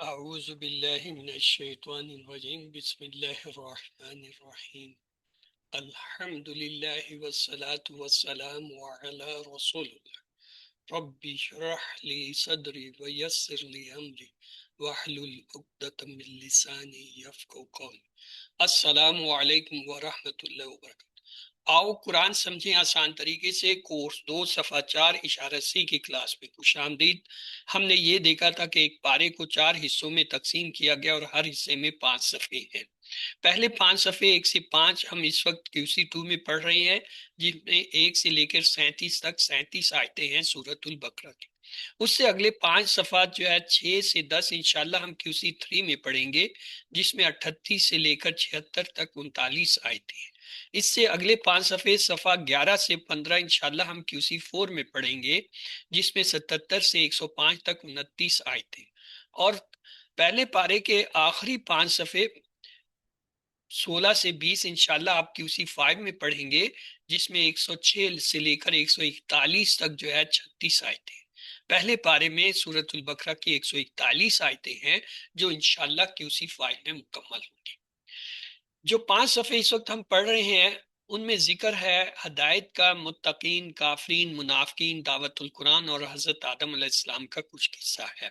أعوذ بالله من الشيطان الرجيم بسم الله الرحمن الرحيم الحمد لله والصلاة والسلام على رسول الله ربي اشرح لي صدري ويسر لي أمري واحلل عقدة من لساني يفقهوا قولي السلام عليكم ورحمة الله وبركاته۔ آؤ قرآن سمجھیں آسان طریقے سے کورس 2 صفحہ 4 اشارہ سی کی کلاس میں خوش آمدید۔ ہم نے یہ دیکھا تھا کہ ایک پارے کو 4 حصوں میں تقسیم کیا گیا اور ہر حصے میں 5 صفحے ہیں۔ پہلے 5 صفحے 1 سے 5 ہم اس وقت QC2 میں پڑھ رہے ہیں، جن میں 1 سے لے کر 37 تک 37 آیتیں ہیں سورۃ البقرہ کی۔ اس سے اگلے 5 صفحات جو ہے 6 سے 10 انشاءاللہ ہم QC3 میں پڑھیں گے، جس میں 38 سے لے کر 76 تک 39 آیتیں ہیں۔ اس سے اگلے 5 صفحے صفحہ 11 سے 15 انشاءاللہ ہم QC4 میں پڑھیں گے، جس میں 77 سے 105 تک 29 آیتیں، اور پہلے پارے کے آخری 5 صفحے 16 سے 20 انشاءاللہ آپ QC5 میں پڑھیں گے، جس میں 106 سے لے کر 141 تک جو ہے 36 آیتیں۔ پہلے پارے میں سورۃ البقرہ کی 141 آیتیں ہیں جو انشاءاللہ QC5 میں مکمل ہوں گی۔ جو 5 صفحے اس وقت ہم پڑھ رہے ہیں ان میں ذکر ہے ہدایت کا، متقین، کافرین، منافقین، دعوت القرآن اور حضرت آدم علیہ السلام کا کچھ قصہ ہے۔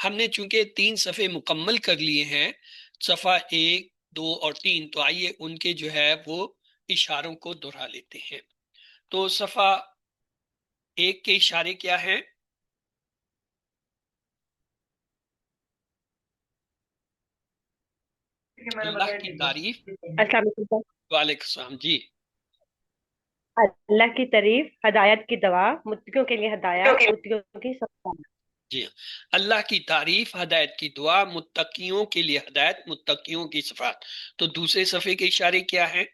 ہم نے چونکہ 3 صفحے مکمل کر لیے ہیں، صفحہ 1، 2 اور 3، تو آئیے ان کے جو ہے وہ اشاروں کو دہرا لیتے ہیں۔ تو صفحہ 1 کے اشارے کیا ہیں؟ اللہ کی تعریف۔ السلام علیکم۔ وعلیکم السلام جی۔ اللہ کی تعریف، ہدایت کی دعا، متقیوں کے لیے ہدایت، متقیوں کی سزا۔ جی ہاں، اللہ کی تعریف، ہدایت کی دعا، متقیوں کے لیے ہدایت، متقیوں کی صفات۔ تو دوسرے صفحے کے اشارے کیا ہیں؟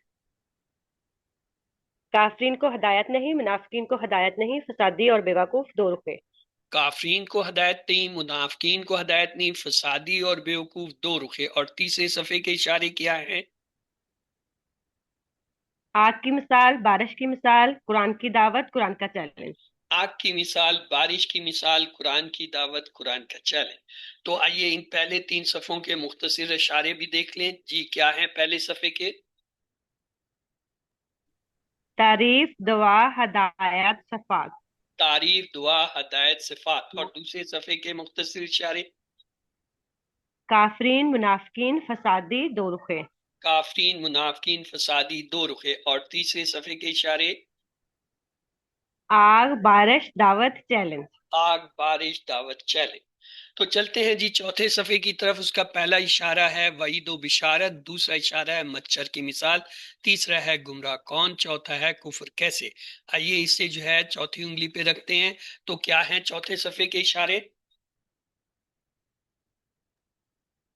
کافرین کو ہدایت نہیں، منافقین کو ہدایت نہیں، فسادی اور بیوقوف دو رخے۔ کافرین کو ہدایت نہیں، منافقین کو ہدایت نہیں، فسادی اور بیوقوف دو رخے۔ اور تیسرے صفحے کے اشارے کیا ہیں؟ آگ کی مثال، بارش کی مثال، قرآن کی دعوت، قرآن کا چیلنج۔ آگ کی مثال، بارش کی مثال، قرآن کی دعوت، قرآن کا چیلنج۔ تو آئیے ان پہلے 3 صفحوں کے مختصر اشارے بھی دیکھ لیں۔ جی کیا ہیں پہلے صفحے کے؟ تعریف، دعا، ہدایت، صفات۔ تعریف، دعا، ہدایت، صفات۔ اور دوسرے صفحے کے مختصر اشارے؟ کافرین، منافقین، فسادی دو رخے۔ کافرین، منافقین، فسادی دو رخے۔ اور تیسرے صفحے کے اشارے؟ آگ، بارش، دعوت، چیلنج۔ آگ، بارش، دعوت، چیلنج۔ تو چلتے ہیں جی چوتھے صفحے کی طرف۔ اس کا پہلا اشارہ ہے وعید و بشارت، دوسرا اشارہ ہے مچھر کی مثال، تیسرا ہے گمراہ کون، چوتھا ہے کفر کیسے۔ آئیے اسے جو ہے چوتھی انگلی پہ رکھتے ہیں۔ تو کیا ہیں چوتھے صفحے کے اشارے؟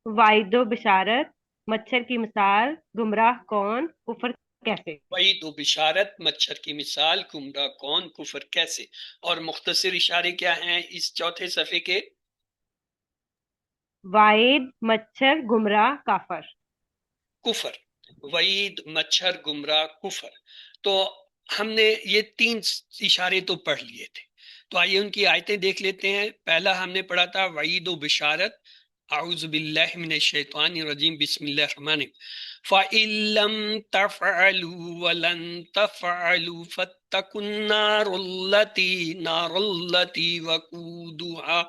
وعید و بشارت، مچھر کی مثال، گمراہ کون، کفر کیسے۔ وعید و بشارت، مچھر کی مثال، گمراہ کون، کفر کیسے۔ اور مختصر اشارے کیا ہیں اس چوتھے صفحے کے؟ وعید، مچھر، گمراہ، کافر۔ کفر، وعید، مچھر، گمراہ، کفر۔ تو ہم نے یہ 3 اشارے تو پڑھ لیے تھے، تو آئیے ان کی آیتیں دیکھ لیتے ہیں۔ پہلا ہم نے پڑھا تھا وعید و بشارت، اعوذ باللہ من الشیطان الرجیم بسم اللہ الرحمن الرحیم فَإِن لَّمْ تَفْعَلُوا وَلَن تَفْعَلُوا فَاتَّقُوا النَّارَ الَّتِي وَقُودُهَا۔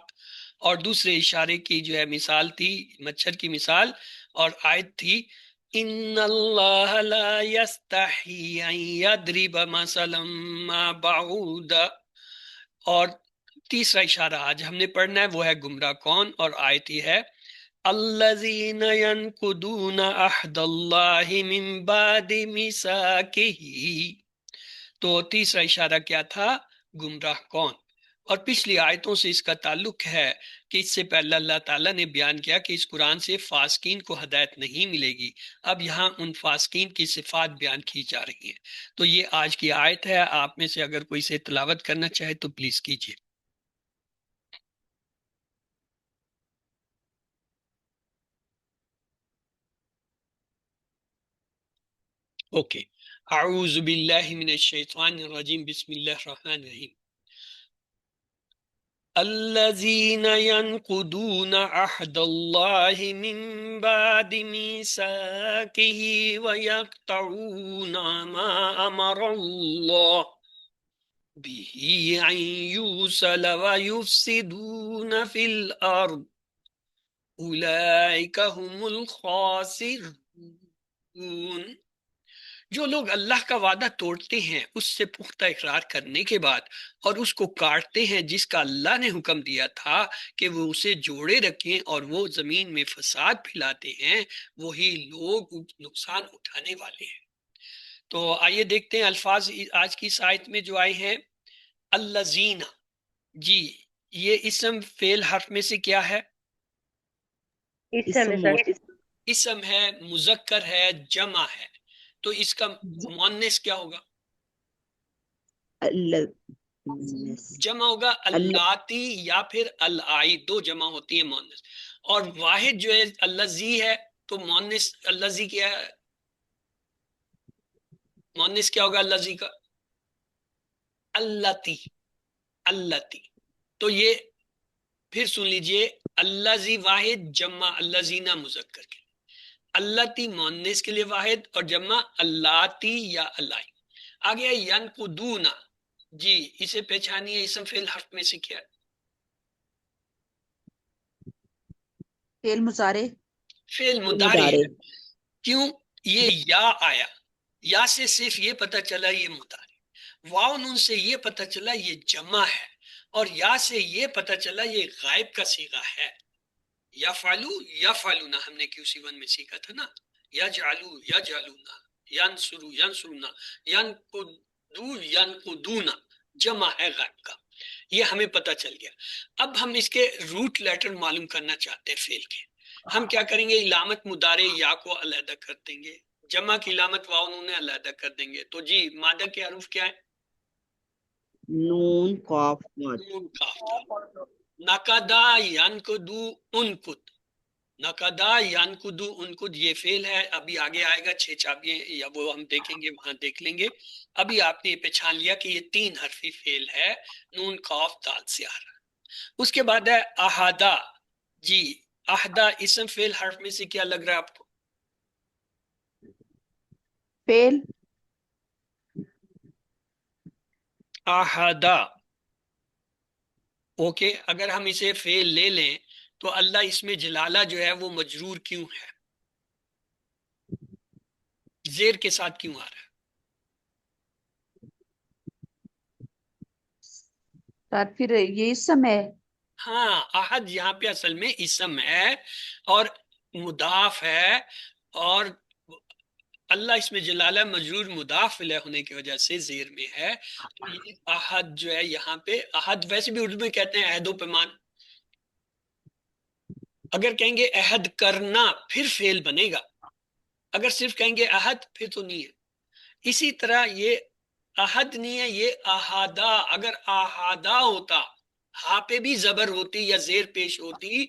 اور دوسرے اشارے کی جو ہے مثال تھی مچھر کی مثال، اور آیت تھی ان اللہ لا یستحی ان یضرب مثلا ما بعودا۔ اور تیسرا اشارہ آج ہم نے پڑھنا ہے وہ ہے گمراہ کون، اور آیت یہ ہے الذین ینقضون عہد اللہ من بعد میثاقہ۔ تو تیسرا اشارہ کیا تھا؟ گمراہ کون۔ اور پچھلی آیتوں سے اس کا تعلق ہے کہ اس سے پہلے اللہ تعالیٰ نے بیان کیا کہ اس قرآن سے فاسقین کو ہدایت نہیں ملے گی۔ اب یہاں ان فاسقین کی صفات بیان کی جا رہی ہیں۔ تو یہ آج کی آیت ہے، آپ میں سے اگر کوئی سے تلاوت کرنا چاہے تو پلیز کیجیے۔ اوکے، اعوذ باللہ من الشیطان الرجیم بسم اللہ الرحمن الرحیم الذين ينقضون عهد الله من بعد ميثاقه ويقطعون ما أمر الله به أن يوصل ويفسدون في الأرض أولئك هم الخاسرون. جو لوگ اللہ کا وعدہ توڑتے ہیں اس سے پختہ اقرار کرنے کے بعد اور اس کو کاٹتے ہیں جس کا اللہ نے حکم دیا تھا کہ وہ اسے جوڑے رکھیں اور وہ زمین میں فساد پھیلاتے ہیں، وہی لوگ نقصان اٹھانے والے ہیں۔ تو آئیے دیکھتے ہیں الفاظ آج کی اس آیت میں جو آئے ہیں۔ الذین، جی یہ اسم فعل حرف میں سے کیا ہے؟ اسم ہے، مذکر ہے، جمع ہے، تو اس کا مؤنث کیا ہوگا؟ جمع ہوگا اللاتی یا پھر الائی، دو جمع ہوتی ہے مؤنث، اور واحد جو ہے الذی ہے، تو مؤنث الذی کیا ہے؟ مؤنث کیا ہوگا الذی کا؟ اللتی، اللتی۔ تو یہ پھر سن لیجئے، الذی واحد، جمع الذین مذکر کے، اللتی مؤنث کے لیے واحد، اور جمع اللاتی یا الائی۔ آگے ینقضون، جی اسے پہچانیے، اسم فعل حرف میں سے کیا ہے؟ فعل مضارع، فعل مضارع ہے۔ کیوں یہ یا آیا؟ یا سے صرف یہ پتہ چلا یہ مضارع، واو نون سے یہ پتہ چلا یہ جمع ہے، اور یا سے یہ پتہ چلا یہ غائب کا صیغہ ہے۔ یفعلو یفعلون ہم نے QC1 میں سیکھا تھا نا، یجعلو یجعلون، ینصرو ینصرون، ینقدو ینقدون، جمع ہے غائب کا، یہ ہمیں پتہ چل گیا۔ اب ہم اس کے روٹ لیٹر معلوم کرنا چاہتے ہیں فعل کے۔ ہم کیا کریں گے؟ علامت مضارع یا کو علیحدہ کر دیں گے، جمع کی علامت واو نون علیحدہ کر دیں گے۔ تو جی مادہ کے حروف کیا ہے؟ نون قاف مد۔ نون کاف دال۔ نقدا ینقدو انقد، نقدا ینقدو انقد یہ فعل ہے، ابھی آگے آئے گا 6 چابیاں یا وہ ہم دیکھیں گے، وہاں دیکھ لیں گے۔ ابھی آپ نے یہ پہچان لیا کہ یہ 3 حرفی فعل ہے، نون قاف دال سے آ رہا۔ اس کے بعد ہے احدا، جی احدا اسم فعل حرف میں سے کیا لگ رہا ہے آپ کو؟ فعل احدا، اوکے۔ اگر ہم اسے فعل لے لیں تو اللہ اس میں جلالہ جو ہے وہ مجرور کیوں ہے؟ زیر کے ساتھ کیوں آ رہا ہے؟ سر پھر یہ اسم ہے۔ ہاں، احد یہاں پہ اصل میں اسم ہے اور مضاف ہے، اور اللہ اس میں جلالہ مجرور مضاف الیہ ہونے کی وجہ سے زیر میں ہے۔ تو یہ احد جو ہے یہاں پہ، احد ویسے بھی اردو میں کہتے ہیں عہد و پیمان، اگر کہیں گے عہد کرنا پھر فعل بنے گا، اگر صرف کہیں گے عہد پھر تو نہیں ہے۔ اسی طرح یہ عہد نہیں ہے، یہ احادہ، اگر احادہ ہوتا، ہاں پہ بھی زبر ہوتی یا زیر پیش ہوتی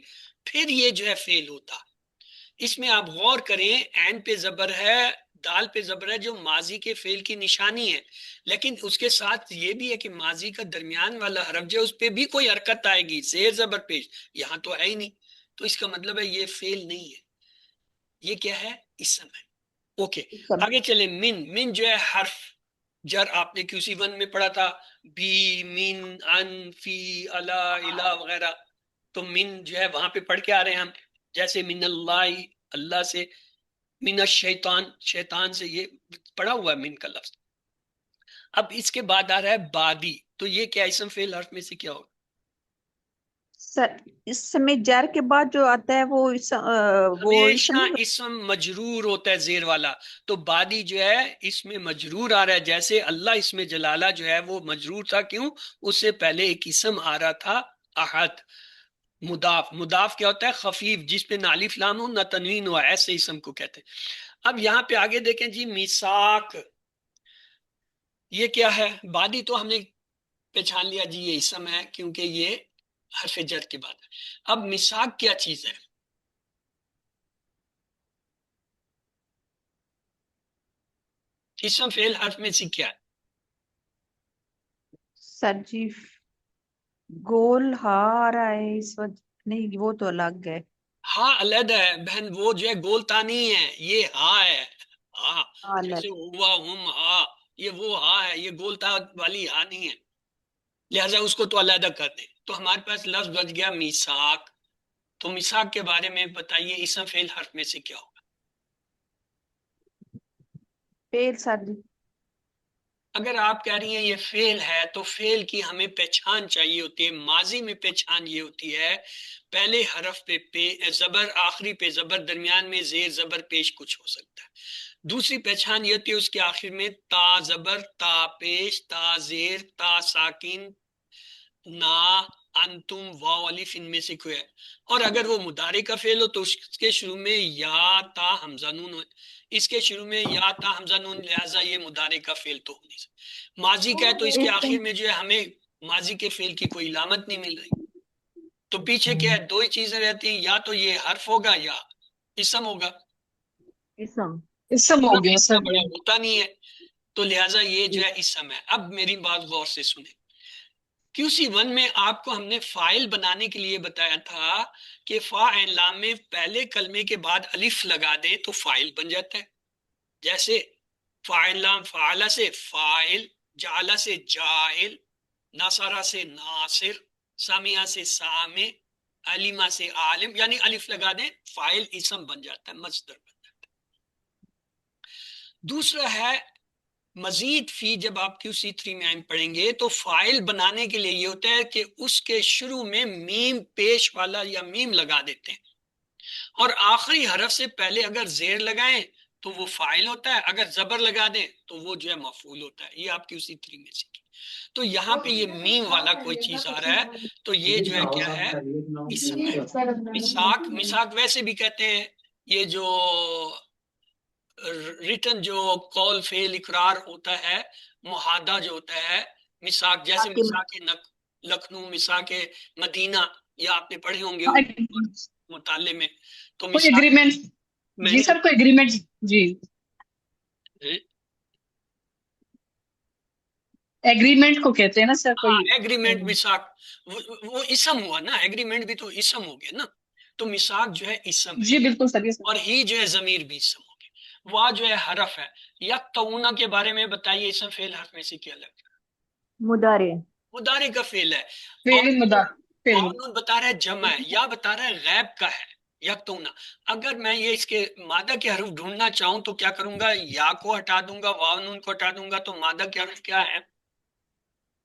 پھر یہ جو ہے فعل ہوتا۔ اس میں آپ غور کریں، عین پہ زبر ہے، دال پہ زبر ہے، جو ماضی کے فعل کی نشانی ہے، لیکن اس کے ساتھ یہ بھی ہے کہ ماضی کا درمیان والا حرف جو اس پہ بھی کوئی حرکت آئے گی، زیر زبر پیش، یہاں تو ہے ہی نہیں، تو اس کا مطلب ہے یہ فعل نہیں ہے، یہ کیا ہے؟ اسم ہے۔ اوکے آگے چلیں۔ من، من جو ہے حرف جر، آپ نے QC1 میں پڑھا تھا، بی، من، ان، فی، الا، الہ وغیرہ، تو من جو ہے وہاں پہ پڑھ کے آ رہے ہیں ہم، جیسے من اللہ، اللہ سے، من الشیطان، شیطان سے، یہ پڑھا ہوا ہے من کا لفظ۔ اب اس کے بعد آ رہا ہے بادی، تو یہ کیا اسم فعل حرف میں سے کیا ہوگا؟ سر اس میں جر کے بعد جو آتا ہے وہ ہمیشہ اسم اسم مجرور ہوتا ہے زیر والا، تو بادی جو ہے اس میں مجرور آ رہا ہے، جیسے اللہ اس میں جلالہ جو ہے وہ مجرور تھا، کیوں؟ اس سے پہلے ایک اسم آ رہا تھا احد۔ مضاف، مضاف کیا ہوتا ہے؟ خفیف، جس پہ نہ الف لام ہو نہ تنوین ہو، ایسے اسم کو کہتے ہیں۔ اب یہاں پہ آگے دیکھیں جی، میثاق، یہ کیا ہے؟ بادی تو ہم نے پہچان لیا جی یہ اسم ہے کیونکہ یہ حرف جر کے بعد ہے۔ اب میثاق کیا چیز ہے؟ اسم فعل حرف میں سے کیا ہے؟ سر جی گول ہا آ رہا ہے اس وقت، نہیں وہ تو الگ ہے. ہاں علیحدہ ہے بہن، وہ جو ہے گولتا نہیں ہے، یہ ہا ہے. ہاں الگ. جیسے ہوا ہم ہا، یہ وہ ہا ہے، یہ گولتا والی ہا نہیں ہے، لہٰذا اس کو تو علیحدہ کر دیں. تو ہمارے پاس لفظ بچ گیا میثاق. تو میثاق کے بارے میں بتائیے، اسم فعل حرف میں سے کیا ہوگا؟ فیل سر جی. اگر آپ کہہ رہی ہیں یہ فعل ہے تو فعل کی ہمیں پہچان چاہیے ہوتی ہے. ماضی میں پہچان یہ ہوتی ہے پہلے حرف پہ زبر، آخری پہ زبر، درمیان میں زیر زبر پیش کچھ ہو سکتا ہے. دوسری پہچان یہ ہوتی ہے اس کے آخر میں تا زبر، تا پیش، تا زیر، تا ساکن، نا، انتم، واو، الف، ان میں سے کوئی ہے. اور اگر وہ مضارع کا فعل ہو تو اس کے شروع میں یا تا حمزہ نون ہو، اس کے شروع میں یا تا حمزہ نون، لہٰذا یہ مضارع کا فعل تو ہو نہیں سکتا. ماضی کا ہے تو اس کے آخر میں جو ہے ہمیں ماضی کے فعل کی کوئی علامت نہیں مل رہی. تو پیچھے کیا ہے؟ دو ہی چیزیں رہتی ہیں، یا تو یہ حرف ہوگا یا اسم ہوگا. اسم. اسم ہو گیا اتنا سر. بڑا ہوتا نہیں ہے، تو لہٰذا یہ جو جی. ہے اسم ہے. اب میری بات غور سے سنیں. QC1 میں آپ کو ہم نے فائل بنانے کے لیے بتایا تھا کہ فاعل لام میں پہلے کلمے کے بعد الف لگا دیں تو فائل بن جاتا ہے. جیسے فاعل لام، فعلہ سے فاعل، جعلہ سے جاعل، نصرہ سے ناصر، سامعہ سے سامع، علمہ سے عالم، یعنی الف لگا دیں فاعل اسم بن جاتا ہے، مصدر بن جاتا ہے. دوسرا ہے مزید فی. جب آپ QC3 میں پڑھیں گے تو فائل بنانے کے لیے یہ ہوتا ہے کہ اس کے شروع میں میم پیش والا یا میم لگا دیتے ہیں، اور آخری حرف سے پہلے اگر زیر لگائیں تو وہ فائل ہوتا ہے، اگر زبر لگا دیں تو وہ جو ہے مفعول ہوتا ہے. یہ آپ QC3 میں سیکھیں. تو یہاں پہ یہ میم والا کوئی چیز آ رہا ہے تو یہ جو ہے کیا ہے؟ اسم ہے. مساق، مساق ویسے بھی کہتے ہیں یہ جو ریٹن جو قول فعل اقرار ہوتا ہے، معاہدہ جو ہوتا ہے، مساق، جیسے مساق لکھنؤ، مساق مدینہ، یا آپ نے پڑھے ہوں گے مطالعے میں. تو کوئی مساق اگریمنٹ. میں جی نے سر کوئی اگریمنٹ. جی ایگریمنٹ کو کہتے ہیں نا سر ہاں کوئی. ایگریمنٹ، مساق وہ اسم ہوا نا، ایگریمنٹ بھی تو اسم ہو گیا نا. تو مساق جو ہے اسم ہے، جی بالکل سر. یہ اور ہی جو ہے ضمیر بھی اسم ہو گیا. وہ جو ہے حرف ہے. یکتونا کے بارے میں بتائیے، اسم فعل حرف میں سے کیا لگتا ہے؟ مضارع. مضارع کا فعل ہے. اور فعل مضارع. فعل قانون بتا رہا ہے جمع ہے، یا بتا رہا ہے غیب کا ہے یکتونا. اگر میں یہ اس کے مادہ کے حروف ڈھونڈنا چاہوں تو کیا کروں گا؟ یا کو ہٹا دوں گا، واو نون کو ہٹا دوں گا، تو مادہ کے حروف کیا ہے؟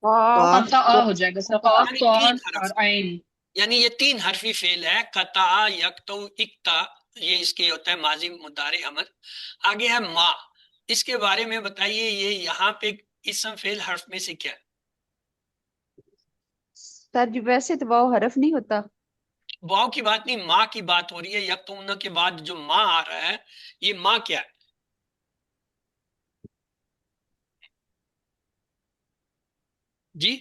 قطع ہو جائے گا سر. قاف یعنی تو تین حرف، اور عین. یعنی یہ تین حرفی فعل ہے. قطع، یکتو، اکتا، یہ اس کے ہوتا ہے ماضی مضارع امر. آگے ہے ما. اس کے بارے میں بتائیے، یہ یہاں پہ اسم فعل حرف میں سے کیا ہے؟ سر جی ویسے تو واو حرف نہیں ہوتا. واو کی بات نہیں، ماں کی بات ہو رہی ہے. یکتونا کے بعد جو ماں آ رہا ہے، یہ ماں کیا ہے؟ جی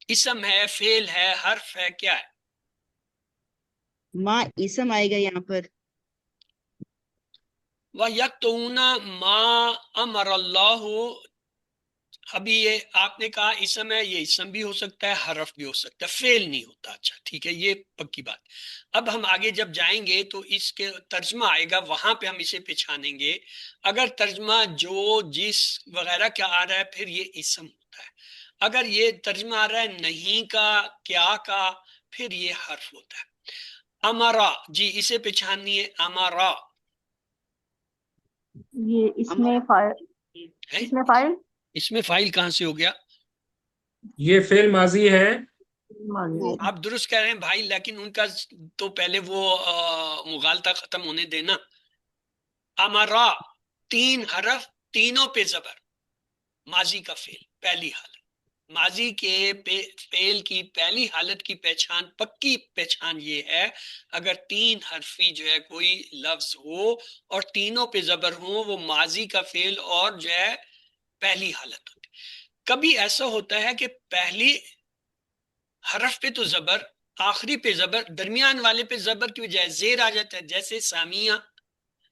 اسم ہے، فعل ہے، حرف ہے، کیا ہے؟ ماں اسم آئے گا یہاں پر. وَيَكْتُمُونَ مَا أَمَرَ اللَّهُ. ابھی یہ آپ نے کہا اسم ہے، یہ اسم بھی ہو سکتا ہے، حرف بھی ہو سکتا ہے، فعل نہیں ہوتا. اچھا ٹھیک ہے، یہ پکی بات. اب ہم آگے جب جائیں گے تو اس کے ترجمہ آئے گا، وہاں پہ ہم اسے پہچانیں گے. اگر ترجمہ جو، جس وغیرہ کیا آ رہا ہے پھر یہ اسم ہوتا ہے. اگر یہ ترجمہ آ رہا ہے نہیں کا، کیا کا، پھر یہ حرف ہوتا ہے. امرا، جی اسے پہچانیے. امرا یہ اس میں فائل. ہے، اس میں فائل. اس میں فائل کہاں سے ہو گیا؟ یہ فعل ماضی ہے. آپ درست کہہ رہے ہیں بھائی، لیکن ان کا تو پہلے وہ مغالطہ ختم ہونے دینا. امرا، تین حرف، تینوں پہ زبر، ماضی کا فعل، پہلی حالت. ماضی کے فعل کی پہلی حالت کی پہچان، پکی پہچان یہ ہے اگر تین حرفی جو ہے کوئی لفظ ہو اور تینوں پہ زبر ہو، وہ ماضی کا فعل اور جو ہے پہلی حالت ہوتی. کبھی ایسا ہوتا ہے کہ پہلی حرف پہ تو زبر، آخری پہ زبر، درمیان والے پہ زبر کی بجائے زیر آ جاتا ہے جیسے سامیہ،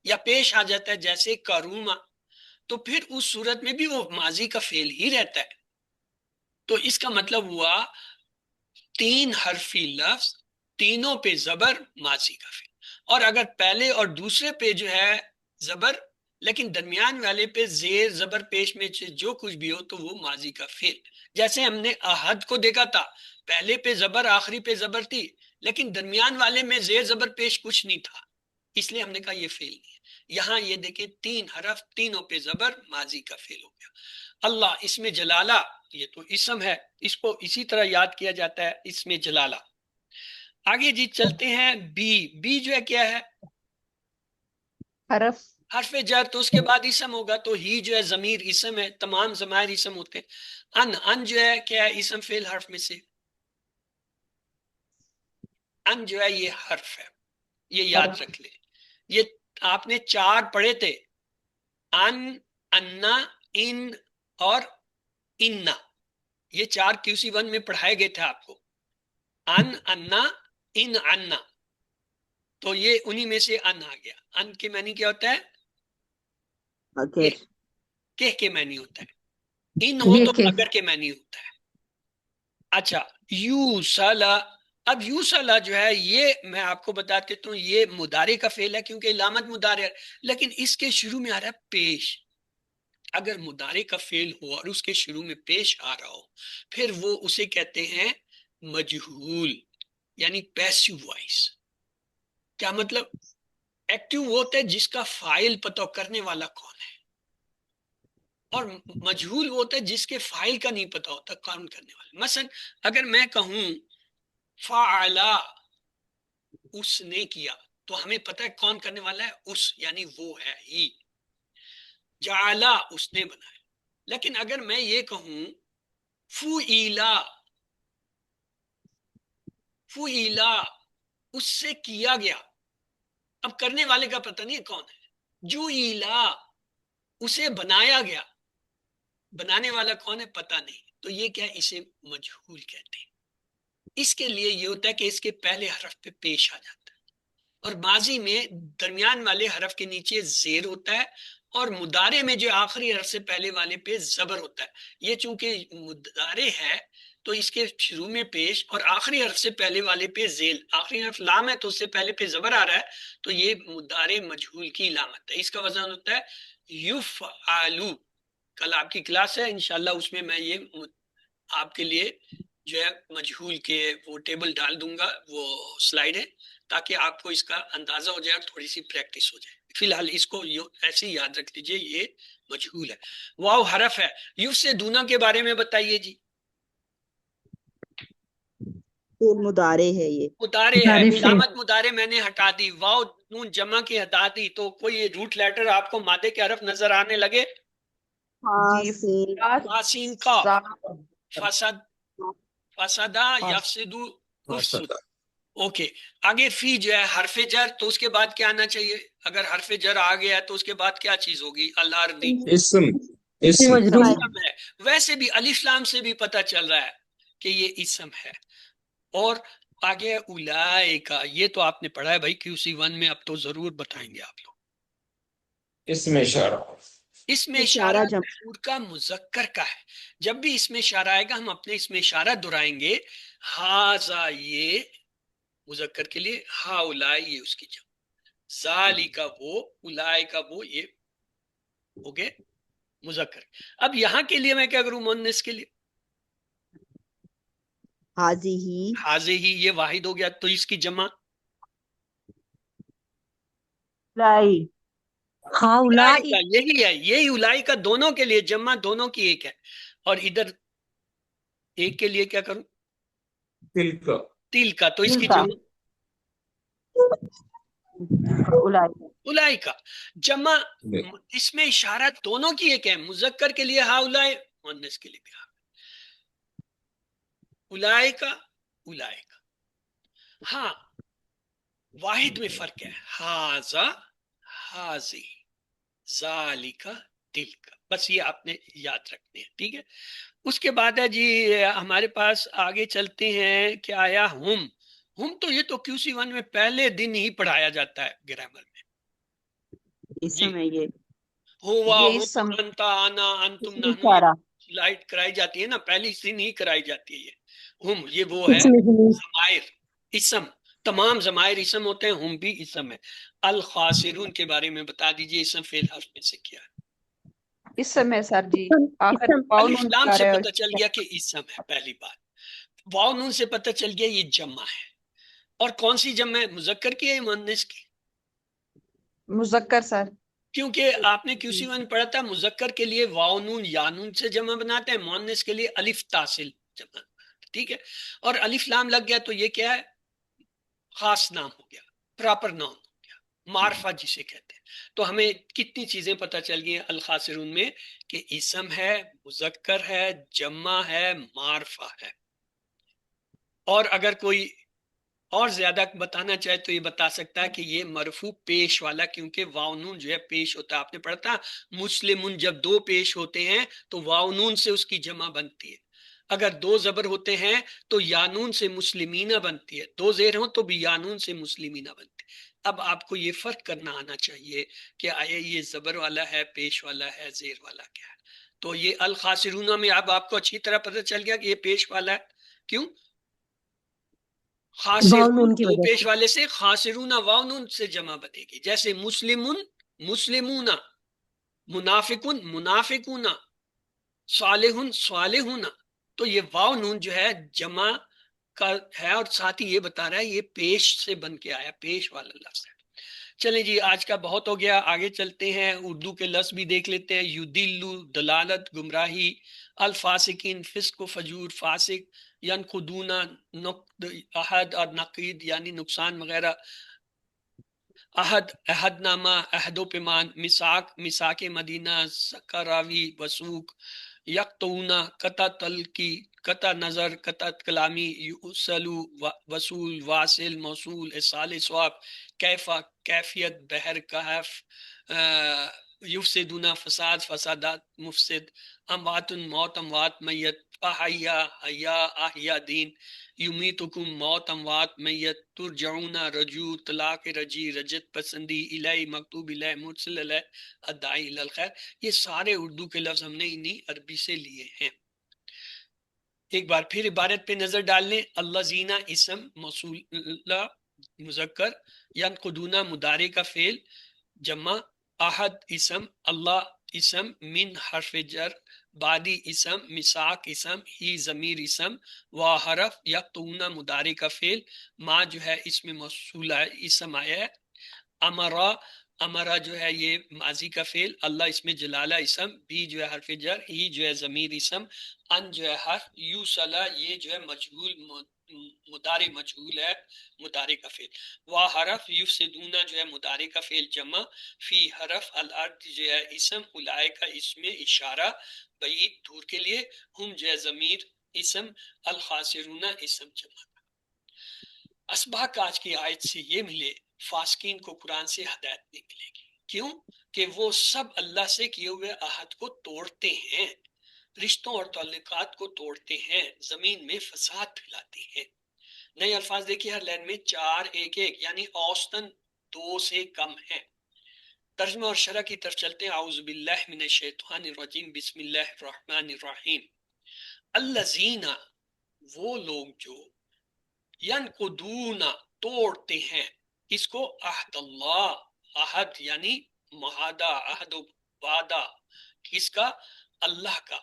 یا پیش آ جاتا ہے جیسے کروما. تو پھر اس صورت میں بھی وہ ماضی کا فعل ہی رہتا ہے. تو اس کا مطلب ہوا 3 حرفی لفظ، تینوں پہ زبر، ماضی کا فعل. اور اگر پہلے اور دوسرے پہ جو ہے زبر لیکن درمیان والے پہ زیر زبر پیش میں جو کچھ بھی ہو تو وہ ماضی کا فعل. جیسے ہم نے احد کو دیکھا تھا، پہلے پہ زبر آخری پہ زبر تھی لیکن درمیان والے میں زیر زبر پیش کچھ نہیں تھا، اس لیے ہم نے کہا یہ فعل نہیں ہے. یہاں یہ دیکھیں 3 حرف، تینوں پہ زبر، ماضی کا فعل ہو گیا. اللہ اس میں جلالہ، یہ تو اسم ہے، اس کو اسی طرح یاد کیا جاتا ہے اس میں جلالہ. آگے جی چلتے ہیں. بی جو ہے کیا ہے؟ حرف. حرف جر، تو اس کے بعد اسم ہوگا، تو ہی جو ہے ضمیر اسم ہے، تمام ضمائر اسم ہوتے ہیں. ان جو ہے کیا ہے؟ اسم فعل حرف میں سے. ان جو ہے یہ حرف ہے، یہ یاد رکھ لیں. یہ آپ نے 4 پڑھے تھے، ان، انا، ان اور انا. یہ 4 QC1 میں پڑھائے گئے تھے آپ کو. ان، انا، ان، انا. تو یہ انہی میں سے ان آ گیا. ان کے معنی کیا ہوتا ہے؟ کہ کے معنی ہوتا ہے. ان ہو تو اگر کے معنی ہوتا ہے. اچھا، یوسلا. اب یوسلا جو ہے یہ میں آپ کو بتا دیتا ہوں، یہ مضارع کا فعل ہے کیونکہ علامت مضارع ہے، لیکن اس کے شروع میں آ رہا ہے پیش. اگر مضارع کا فعل ہو اور اس کے شروع میں پیش آ رہا ہو پھر وہ اسے کہتے ہیں مجہول، یعنی پیسو وائس. کیا مطلب؟ ایکٹیو وہ ہوتا ہے جس کا فاعل پتہ کرنے والا کون ہے، اور مجہول وہ ہوتا ہے جس کے فاعل کا نہیں پتہ ہوتا کون کرنے والا. مثلا اگر میں کہوں فعلا، اس نے کیا، تو ہمیں پتہ ہے کون کرنے والا ہے، اس، یعنی وہ ہے ہی. جعلا، اس نے بنایا. لیکن اگر میں یہ کہوں فعلا، فعلا، اس سے کیا گیا، اب کرنے والے کا پتہ نہیں ہے کون ہے. جعلا، اسے بنایا گیا، بنانے والا کون ہے پتہ نہیں. تو یہ کیا ہے؟ اسے مجہول کہتے ہیں. اس کے لیے یہ ہوتا ہے کہ اس کے پہلے حرف پہ پیش آ جاتا ہے، اور ماضی میں درمیان والے حرف کے نیچے زیر ہوتا ہے، اور مضارع میں جو آخری حرف سے پہلے والے پہ زبر ہوتا ہے. یہ چونکہ مضارع ہے تو اس کے شروع میں پیش اور آخری حرف سے پہلے والے پہ ذیل. آخری حرف لام ہے تو اس سے پہلے پہ زبر آ رہا ہے، تو یہ مضارع مجہول کی علامت ہے. اس کا وزن ہوتا ہے یفعلو. کل آپ کی کلاس ہے انشاءاللہ، اس میں یہ آپ کے لیے جو ہے مجہول کے وہ ٹیبل ڈال دوں گا، وہ سلائیڈ ہے، تاکہ آپ کو اس کا اندازہ ہو جائے اور تھوڑی سی پریکٹس ہو جائے. فی الحال اس کو ایسے ہی یاد رکھ لیجئے، یہ مجہول ہے. واو حرف ہے. یوف سے دونا کے بارے میں بتائیے جی. مضارع ہے، یہ مضارع ہے، علامت مضارع میں نے ہٹا دی، واو نون جمع کی ہٹا دی. تو کوئی روٹ لیٹر آپ کو مادے کے حرف نظر آنے لگے؟ فاسین کا، فسد، فسدہ، یفسدو، افسد. اوکے. آگے فی جو ہے حرف جر، تو اس کے بعد کیا آنا چاہیے؟ اگر حرف جر آ گیا ہے تو اس کے بعد کیا چیز ہوگی؟ الارضی. اسم. اسم. اسم ہے. ویسے بھی الف لام سے بھی پتہ چل رہا ہے کہ یہ اسم ہے. اور آگے اولائکا، یہ تو آپ نے پڑھا ہے بھائی QC1 میں، اب تو ضرور بتائیں گے آپ لوگ. اس میں اشارہ. اس میں اشارہ مفعول کا مذکر کا ہے. جب بھی اس میں اشارہ آئے گا ہم اپنے اس میں اشارہ دہرائیں گے. ہاذا، یہ مذکر کے لیے، ہا اولائے یہ اس کی جمع، ذالکا وہ، اولائے کا وہ، یہ ہو گئے مذکر. اب یہاں کے لیے میں کیا کروں؟ مؤنث کے لیے حاضی ہی، یہ واحد ہو گیا، تو اس کی جمع اولائکا، یہی ہے، یہی اولائکا دونوں کے لیے جمع، دونوں کی ایک ہے. اور ادھر ایک کے لیے کیا کروں؟ تلک. تل کا، تو اس کی جمع اولائکا. جمع اس میں اشارہ دونوں کی ایک ہے، مذکر کے لیے ہا اولائے، مؤنث کے لیے بھی ہا اولائکا، اولائکا. ہاں واحد میں فرق ہے، ہاذا، ہاذی، ذالکا، تلک. بس یہ آپ نے یاد رکھنے ہیں، ٹھیک ہے. اس کے بعد ہے جی ہمارے پاس آگے چلتے ہیں. کیا آیا؟ ہم. ہم تو یہ تو QC1 میں پہلے دن ہی پڑھایا جاتا ہے گرامر میں. اسم ہے یہ. ہوا، یہ ہم، اسم انتا، انا، انتم، نحنو، اشارہ. لائٹ کرائی جاتی ہے نا، پہلی دن ہی کرائی جاتی ہے یہ. ہم یہ وہ ہے ضمائر اسم، تمام ضمائر اسم ہوتے ہیں، ہم بھی اسم ہے۔ الخاسرون کے بارے میں بتا دیجئے اسم فعل حرف میں سے کیا ہے؟ اس سمے سر جی آخر اسم واو الف نون لام کا سے رہے پتہ چل گیا کہ اسم ہے، پہلی بات۔ واو نون سے پتہ چل گیا یہ جمع ہے، اور کون سی جمع ہے؟ مذکر کی ہے مؤنث کی؟ مذکر سر۔ کیونکہ آپ نے QC میں پڑھا تھا مذکر کے لیے واو نون یا نون سے جمع بناتے ہیں، مؤنث کے لیے الف تا سے جمع بناتے ہیں، ٹھیک ہے؟ اور الف لام لگ گیا تو یہ کیا ہے؟ خاص نام ہو گیا، پراپر نام ہو گیا، معرفہ جسے کہتے ہیں۔ تو ہمیں کتنی چیزیں پتہ چل گئی ہیں الخاسرون میں، کہ اسم ہے، مذکر ہے، جمع ہے، معرفہ ہے۔ اور اگر کوئی اور زیادہ بتانا چاہے تو یہ بتا سکتا ہے کہ یہ مرفوع پیش والا، کیونکہ واو نون جو ہے پیش ہوتا ہے۔ آپ نے پڑھا تھا مسلمون جب دو پیش ہوتے ہیں تو واو نون سے اس کی جمع بنتی ہے، اگر دو زبر ہوتے ہیں تو یانون سے مسلمینہ بنتی ہے، دو زیر ہوں تو بھی یانون سے مسلمینہ بنتی ہے۔ اب آپ کو یہ فرق کرنا آنا چاہیے کہ آیا یہ زبر والا ہے، پیش والا ہے، زیر والا کیا ہے۔ تو یہ الخاسرون میں اب آپ کو اچھی طرح پتہ چل گیا کہ یہ پیش والا ہے۔ کیوں؟ واو خاسرون نون کی دو وجہ پیش سے۔ والے سے خاسرون واو نون سے جمع بنے گی، جیسے مسلمون مسلمون، منافقون منافقون، صالحون صالحون۔ تو یہ واو نون جو ہے جمع کا ہے، اور ساتھ ہی یہ بتا رہا ہے یہ پیش سے بن کے آیا، پیش والا لفظ ہے۔ چلیں جی آج کا بہت ہو گیا، آگے چلتے ہیں، اردو کے لفظ بھی دیکھ لیتے ہیں۔ یدلو دلالت گمراہی، الفاسقین فسق و فجور فاسق، ینقدون نقد عہد اور نقید یعنی نقصان وغیرہ، عہد عہد نامہ عہد و پیمان، مساق مساق مدینہ، سکراوی وسوق، یقطعون قطع تلقی قطع نظر قطع کلامی، یوصلو وصول واصل موصول اصال ثواب، کیفا کیفیت بحر کہف، یفسدون فساد فسادات مفسد، اموات موت اموات میت، احیا حیا احیا دین، یمیتکم موت اموات میت، ترجعون رجوع طلاق رجی رجت پسندی، الہی مکتوب الہ مرسل الہ الداعی الی الخیر۔ یہ سارے اردو کے لفظ ہم نے انہی عربی سے لیے ہیں۔ ایک بار پھر عبارت پہ نظر ڈال لیں۔ اللہ زینہ اسم موصولہ مذکر، ینقدون مضارع کا فعل جمع، احد اسم، اللہ اسم، من حرف جر، بعدی اسم، مساق اسم، ہی ضمیر اسم، وا حرف، یقطعون مضارع کا فعل، ما جو ہے اسم موصولہ اسم آیا ہے، امرا امرا جو ہے یہ ماضی کا فعل، اللہ اس میں جلالہ اسم، بی جو ہے حرف جر، ہی جو ہے ضمیر اسم، ان جو ہے حرف، یوصلہ یہ جو ہے مجہول مضارع مجہول ہے، مضارع کا فعل، وا حرف، یفسدون جو ہے مضارع کا فعل جمع، فی حرف، الارض جو ہے اسم، اولئک اسم اشارہ بعید دور کے لیے، ہم جو ہے ضمیر اسم، الخاسرون اسم جمع۔ اسباق آج کی آیت سے یہ ملے، فاسقین کو قرآن سے ہدایت نہیں ملے گی۔ کیوں؟ کہ وہ سب اللہ سے کیے ہوئے عہد کو توڑتے ہیں، رشتوں اور تعلقات کو توڑتے ہیں، زمین میں فساد پھیلاتے ہیں۔ نئے الفاظ دیکھیے ہر لائن میں 4 1 1 یعنی اوسطاً 2 سے کم ہیں۔ ترجمہ اور شرح کی طرف چلتے ہیں۔ اعوذ باللہ من الشیطان الرجیم، بسم اللہ الرحمن الرحیم۔ الذین وہ لوگ جو، ینقدون توڑتے ہیں، اس کو عہد اللہ، عہد یعنی معاہدہ، عہد و وعدہ، کس کا؟ اللہ کا،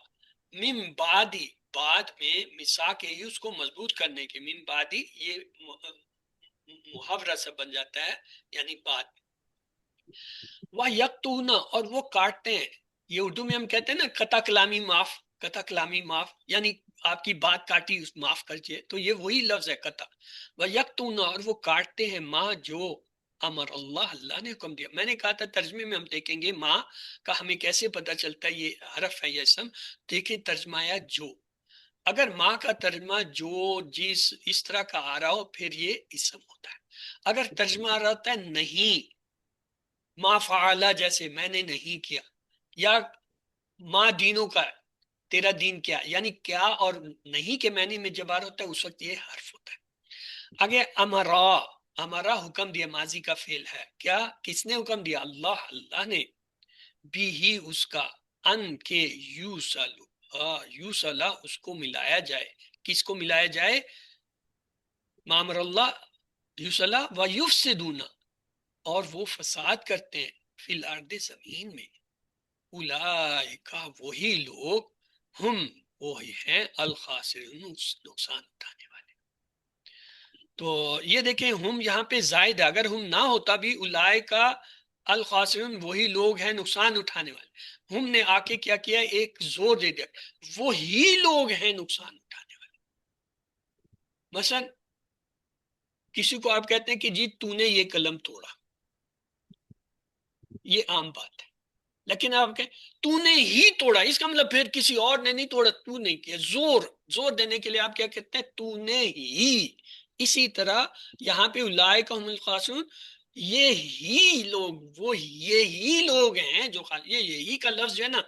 من بعدی بعد میں، مساق ہے اس کو مضبوط کرنے کے، من بعدی یہ محاورہ سے بن جاتا ہے یعنی بعد میں، وَيَقْطُعُونَ اور وہ کاٹتے ہیں، یہ اردو میں ہم کہتے ہیں نا قطع کلامی معاف، قطع کلامی معاف یعنی آپ کی بات کاٹی اس معاف کریے، تو یہ وہی لفظ ہے قطع۔ وَيَقْطُعُونَ اور وہ کاٹتے ہیں، ما جو امر اللہ اللہ نے حکم دیا۔ میں نے کہا تھا ترجمے میں ہم دیکھیں گے ما کا ہمیں کیسے پتہ چلتا ہے یہ حرف ہے یا اسم، دیکھیں ترجمہ آیا جو، اگر ما کا ترجمہ جو جس اس طرح کا آ رہا ہو پھر یہ اسم ہوتا ہے۔ اگر ترجمہ آ رہا ہوتا ہے نہیں، ما فعلا جیسے میں نے نہیں کیا، یا ما دینوں کا تیرا دین کیا، یعنی کیا اور نہیں کے معنی میں جب آ رہا ہوتا ہے اس وقت یہ حرف ہوتا ہے۔ آگے امرا، امرا حکم دیا، ماضی کا فعل ہے، کیا کس نے حکم دیا؟ اللہ، اللہ نے، بھی ہی اس کا، ان کے یوصلو، یوصلہ اس کو ملایا جائے، کس کو ملایا جائے؟ مامر اللہ یوسلا و یفسدون، اور وہ فساد کرتے ہیں فی الارض زمین میں، اولئک وہی لوگ، ہم وہی ہیں الخاسرون نقصان اٹھانے والے۔ تو یہ دیکھیں ہم یہاں پہ زائد ہے، اگر ہم نہ ہوتا بھی اولئک الخاسرون وہی لوگ ہیں نقصان اٹھانے والے، ہم نے آ کے کیا کیا ایک زور دے دیا وہی لوگ ہیں نقصان اٹھانے والے۔ مثلا کسی کو آپ کہتے ہیں کہ جی تو نے یہ قلم توڑا، یہ عام بات ہے، لیکن آپ کہیں تو نے ہی توڑا، اس کا مطلب پھر کسی اور نے نہیں توڑا، تو نہیں کیا، زور دینے کے لیے آپ کیا کہتے ہیں؟ تو نے ہی۔ اسی طرح یہاں پہ اولئک هم الخاسرون، یہی لوگ، وہ یہی لوگ ہیں جو یہی کا لفظ جو ہے نا،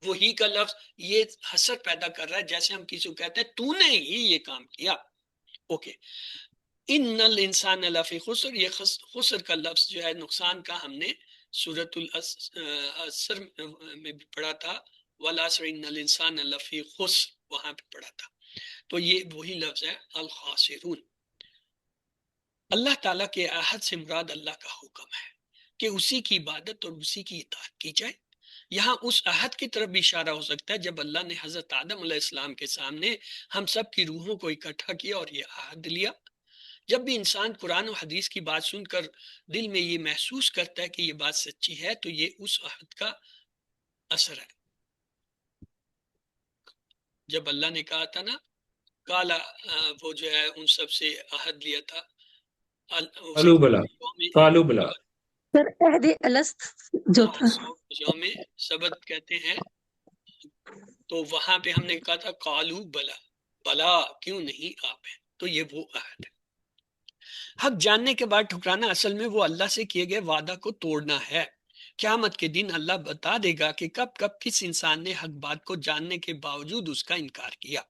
وہی کا لفظ یہ حسر پیدا کر رہا ہے، جیسے ہم کسی کو کہتے ہیں تو نے ہی یہ کام کیا۔ اوکے، ان الانسان لفی خسر، یہ خسر کا لفظ جو ہے نقصان کا، ہم نے سورۃ العصر میں بھی پڑھا تھا، والعصر ان الانسان لفی خسر، وہاں پہ پڑھا تھا۔ تو یہ وہی لفظ ہے الخاسرون۔ اللہ تعالیٰ کے عہد سے مراد اللہ کا حکم ہے کہ اسی کی عبادت اور اسی کی اطاعت کی جائے۔ یہاں اس عہد کی طرف بھی اشارہ ہو سکتا ہے جب اللہ نے حضرت آدم علیہ السلام کے سامنے ہم سب کی روحوں کو اکٹھا کیا اور یہ عہد لیا۔ جب بھی انسان قرآن و حدیث کی بات سن کر دل میں یہ محسوس کرتا ہے کہ یہ بات سچی ہے تو یہ اس عہد کا اثر ہے۔ جب اللہ نے کہا تھا نا کالا، وہ جو ہے ان سب سے عہد لیا تھا، قالوا بلا، قالوا بلا، سر عہد الست جو تھا، یوم سبت کہتے ہیں، تو وہاں پہ ہم نے کہا تھا قالوا بلا، بلا کیوں نہیں آپ ہیں، تو یہ وہ عہد ہے۔ حق جاننے کے بعد ٹھکرانا اصل میں وہ اللہ سے کیے گئے وعدہ کو توڑنا ہے۔ قیامت کے دن اللہ بتا دے گا کہ کب کب کس انسان نے حق بات کو جاننے کے باوجود اس کا انکار کیا۔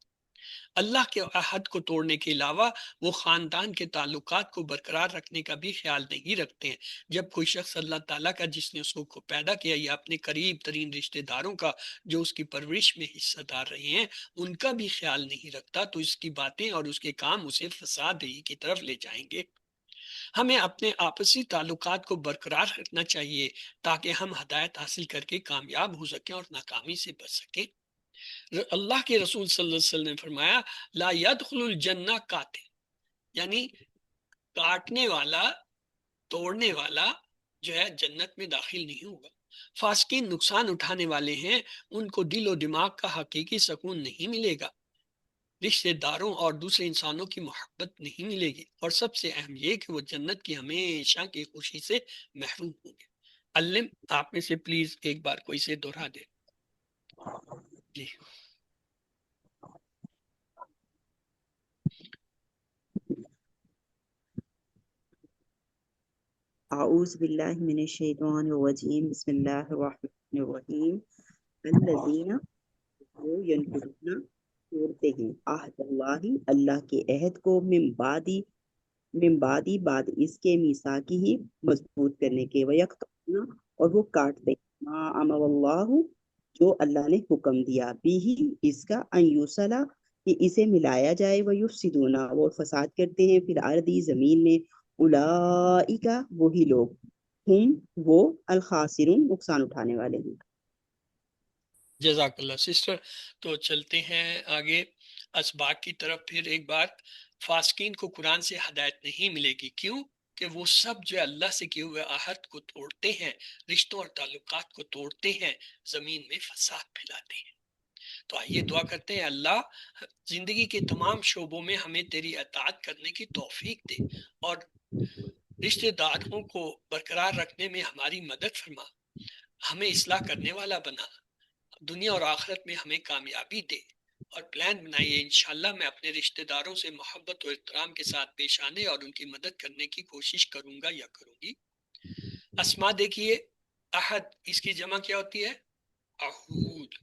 اللہ کے عہد کو توڑنے کے علاوہ وہ خاندان کے تعلقات کو برقرار رکھنے کا بھی خیال نہیں رکھتے ہیں۔ جب کوئی شخص اللہ تعالیٰ کا جس نے اس کو پیدا کیا یا اپنے قریب ترین رشتہ داروں کا جو اس کی پرورش میں حصہ دار رہے ہیں ان کا بھی خیال نہیں رکھتا تو اس کی باتیں اور اس کے کام اسے فساد ہی کی طرف لے جائیں گے۔ ہمیں اپنے آپسی تعلقات کو برقرار رکھنا چاہیے تاکہ ہم ہدایت حاصل کر کے کامیاب ہو سکیں اور ناکامی سے بچ سکیں۔ اللہ کے رسول صلی اللہ علیہ وسلم نے فرمایا لا يدخل الجنہ قاطع، یعنی کاٹنے والا، توڑنے والا جو ہے جنت میں داخل نہیں ہوگا۔ فاسقین نقصان اٹھانے والے ہیں، ان کو دل و دماغ کا حقیقی سکون نہیں ملے گا، رشتہ داروں اور دوسرے انسانوں کی محبت نہیں ملے گی، اور سب سے اہم یہ کہ وہ جنت کی ہمیشہ کی خوشی سے محروم ہوں گے۔ علم آپ میں سے پلیز ایک بار کوئی سے دہرا دے جی۔ اعوذ باللہ من الشیطان الرجیم، بسم اللہ الرحمن الرحیم۔ الذین وہ ینقضون توڑتے ہیں عہد اللہ اللہ کے عہد کو من بعد اس کے میثاقہ ہی مضبوط کرنے کے، ویقطعون اور وہ کاٹتے ہیں ما امر اللہ جو اللہ نے حکم دیا بھی اس کا ان یوصلا کہ اسے ملایا جائے، ویفسدون وہ فساد کرتے ہیں فی الارض زمین میں، اولئک وہی لوگ، ہم وہ الخاسرون نقصان اٹھانے والے ہیں۔ جزاک اللہ سسٹر۔ تو چلتے ہیں آگے اسباق کی طرف۔ پھر ایک بات، فاسقین کو قرآن سے ہدایت نہیں ملے گی، کیوں کہ وہ سب جو اللہ سے کیے ہوئے عہد کو توڑتے ہیں، رشتوں اور تعلقات کو توڑتے ہیں، زمین میں فساد پھیلاتے ہیں۔ تو آئیے دعا کرتے ہیں اللہ زندگی کے تمام شعبوں میں ہمیں تیری اطاعت کرنے کی توفیق دے اور رشتہ داروں کو برقرار رکھنے میں ہماری مدد فرما، ہمیں اصلاح کرنے والا بنا، دنیا اور آخرت میں ہمیں کامیابی دے، اور پلان بنائیے انشاءاللہ میں اپنے رشتہ داروں سے محبت و احترام کے ساتھ پیش آنے اور ان کی مدد کرنے کی کوشش کروں گا یا کروں گی۔ اسما دیکھیے، عہد اس کی جمع کیا ہوتی ہے؟ عہود۔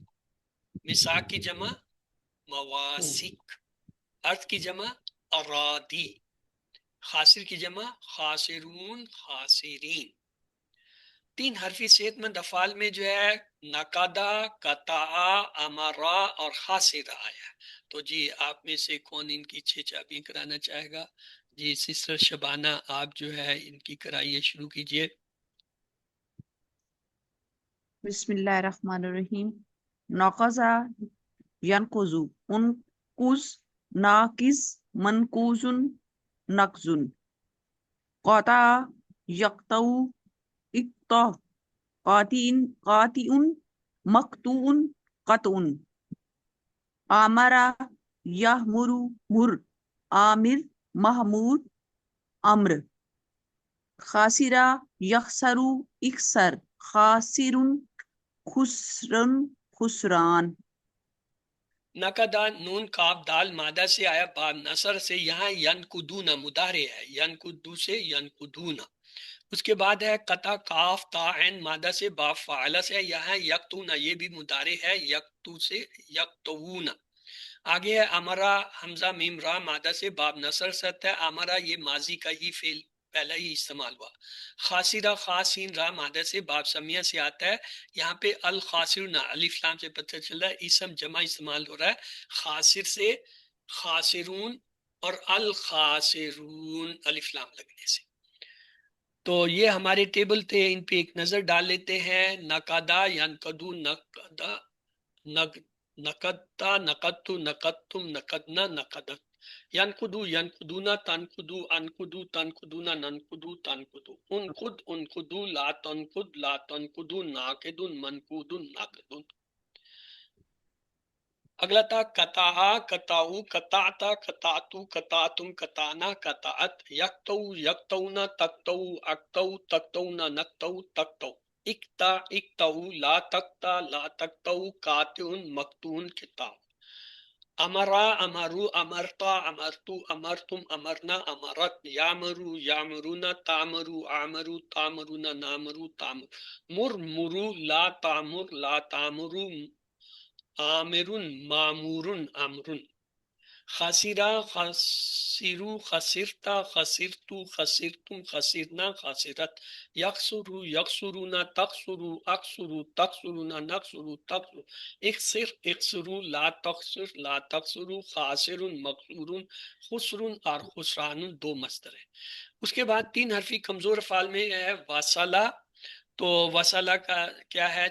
میثاق کی جمع مواثق، ارض کی جمع اراضی، خاسر کی جمع خاسرون خاسرین۔ تین حرفی صحت مند افعال میں جو ہے نقدا، قطع، امرا اور خاسرہ آیا. تو جی آپ میں سے کون ان کی 6 چابیاں کرانا چاہے گا؟ جی سسٹر شبانہ آپ جو ہے ان کی کرائیے، شروع کیجئے. بسم اللہ الرحمن الرحیم. ناقضہ ینقضو، انقض، ناقص، منقوص، نقض. قطع یقطع، اقطع، قاطع، مقطوع، قطع. آمر یامر، مر، آمر، محمود، امر. خاسرہ یخسر، اخسر، خاسر، خسر، خسران. نقدا نون کاف دال مادہ سے آیا، باب نصر سے. یہاں ینقدون مضارع ہے، ینقدو سے ینقدون. اس کے بعد ہے قطع کاف تا عین مادہ سے، باب فعلہ سے. یہاں یقتون یہ بھی مضارع ہے، یقتو سے یقتوون. آگے ہے امرا حمزہ میم را مادہ سے، باب نصر سے ہے. امرا یہ ماضی کا ہی فعل پہلا ہی استعمال ہوا. خاسرہ خاسین را مادہ سے، باب سمیہ سے آتا ہے. یہاں پہ الخاسرون الف لام سے پتہ چل رہا ہے اسم جمع استعمال ہو رہا ہے، خاسر سے خاسرون اور الخاسرون الف لام لگنے سے. تو یہ ہمارے ٹیبل تھے، ان پہ ایک نظر ڈال لیتے ہیں. نقدا ینقدو، نقدا، نقدتا، نقدتو، نقدتم، نقدنا، نقدت. ینقدو، ینقدونا، تنقدو، انقدو، تنقدونا، ننقدو، تنقدو. انقد، انقدو، لا تنقد، لا تنقدو، ناقد، منقود، ناقد. اگلا تھا قطع، قطعو، قطعتا، قطعتو، قطعتم، قطعنا، قطعت. یقطو، یقطونا، تقطو، اقطو، تقطونا، نقطو، تقطو. اقطع، اقطعو، لا تقطع، لا تقطعو، قاطع، مقطوع، قطع. امرا، امرو، امرتا، امرتو، امرتم، امرنا، امرت. یامرو، یامرونا، تامرو، آمرو، تامرونا، نامرو، تامر. مر، مرو، لا تامر، لا تامرو، آمرن، مامورن، امرن. خاسرہ، خاسرو، خسرتا، خسرتو، خسرتم، خسرنا، خاسرت. یخسرو، یخسرونا، تخسرو، اخسرو، تخسرونا، نخسرو، تخسر. اخسر، اخسرو، لا تخسر، لا تخسرو، خاسر، مخسور، خسر اور خسران. 2 مصدر ہے. اس کے بعد 3 حرفی کمزور افعال میں ہے وصلہ. تو وصلہ کا کیا ہے؟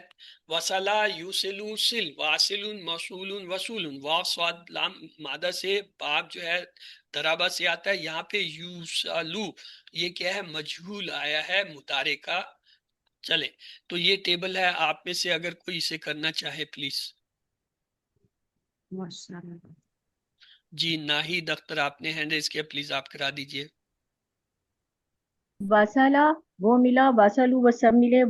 وصلہ یوسلو سل، واصل، موصول، وصول. واو صاد لام مادہ سے، باب جو ہے درابہ سے آتا ہے. یہاں پہ یوسلو یہ کیا ہے؟ مجہول آیا ہے مضارع کا. چلے تو یہ ٹیبل ہے، آپ میں سے اگر کوئی اسے کرنا چاہے پلیز. جی ناہید اختر آپ نے ہینڈ ریز کیا، پلیز آپ کرا دیجئے. وصلہ وہ ملا، وصلو وہ سب ملے،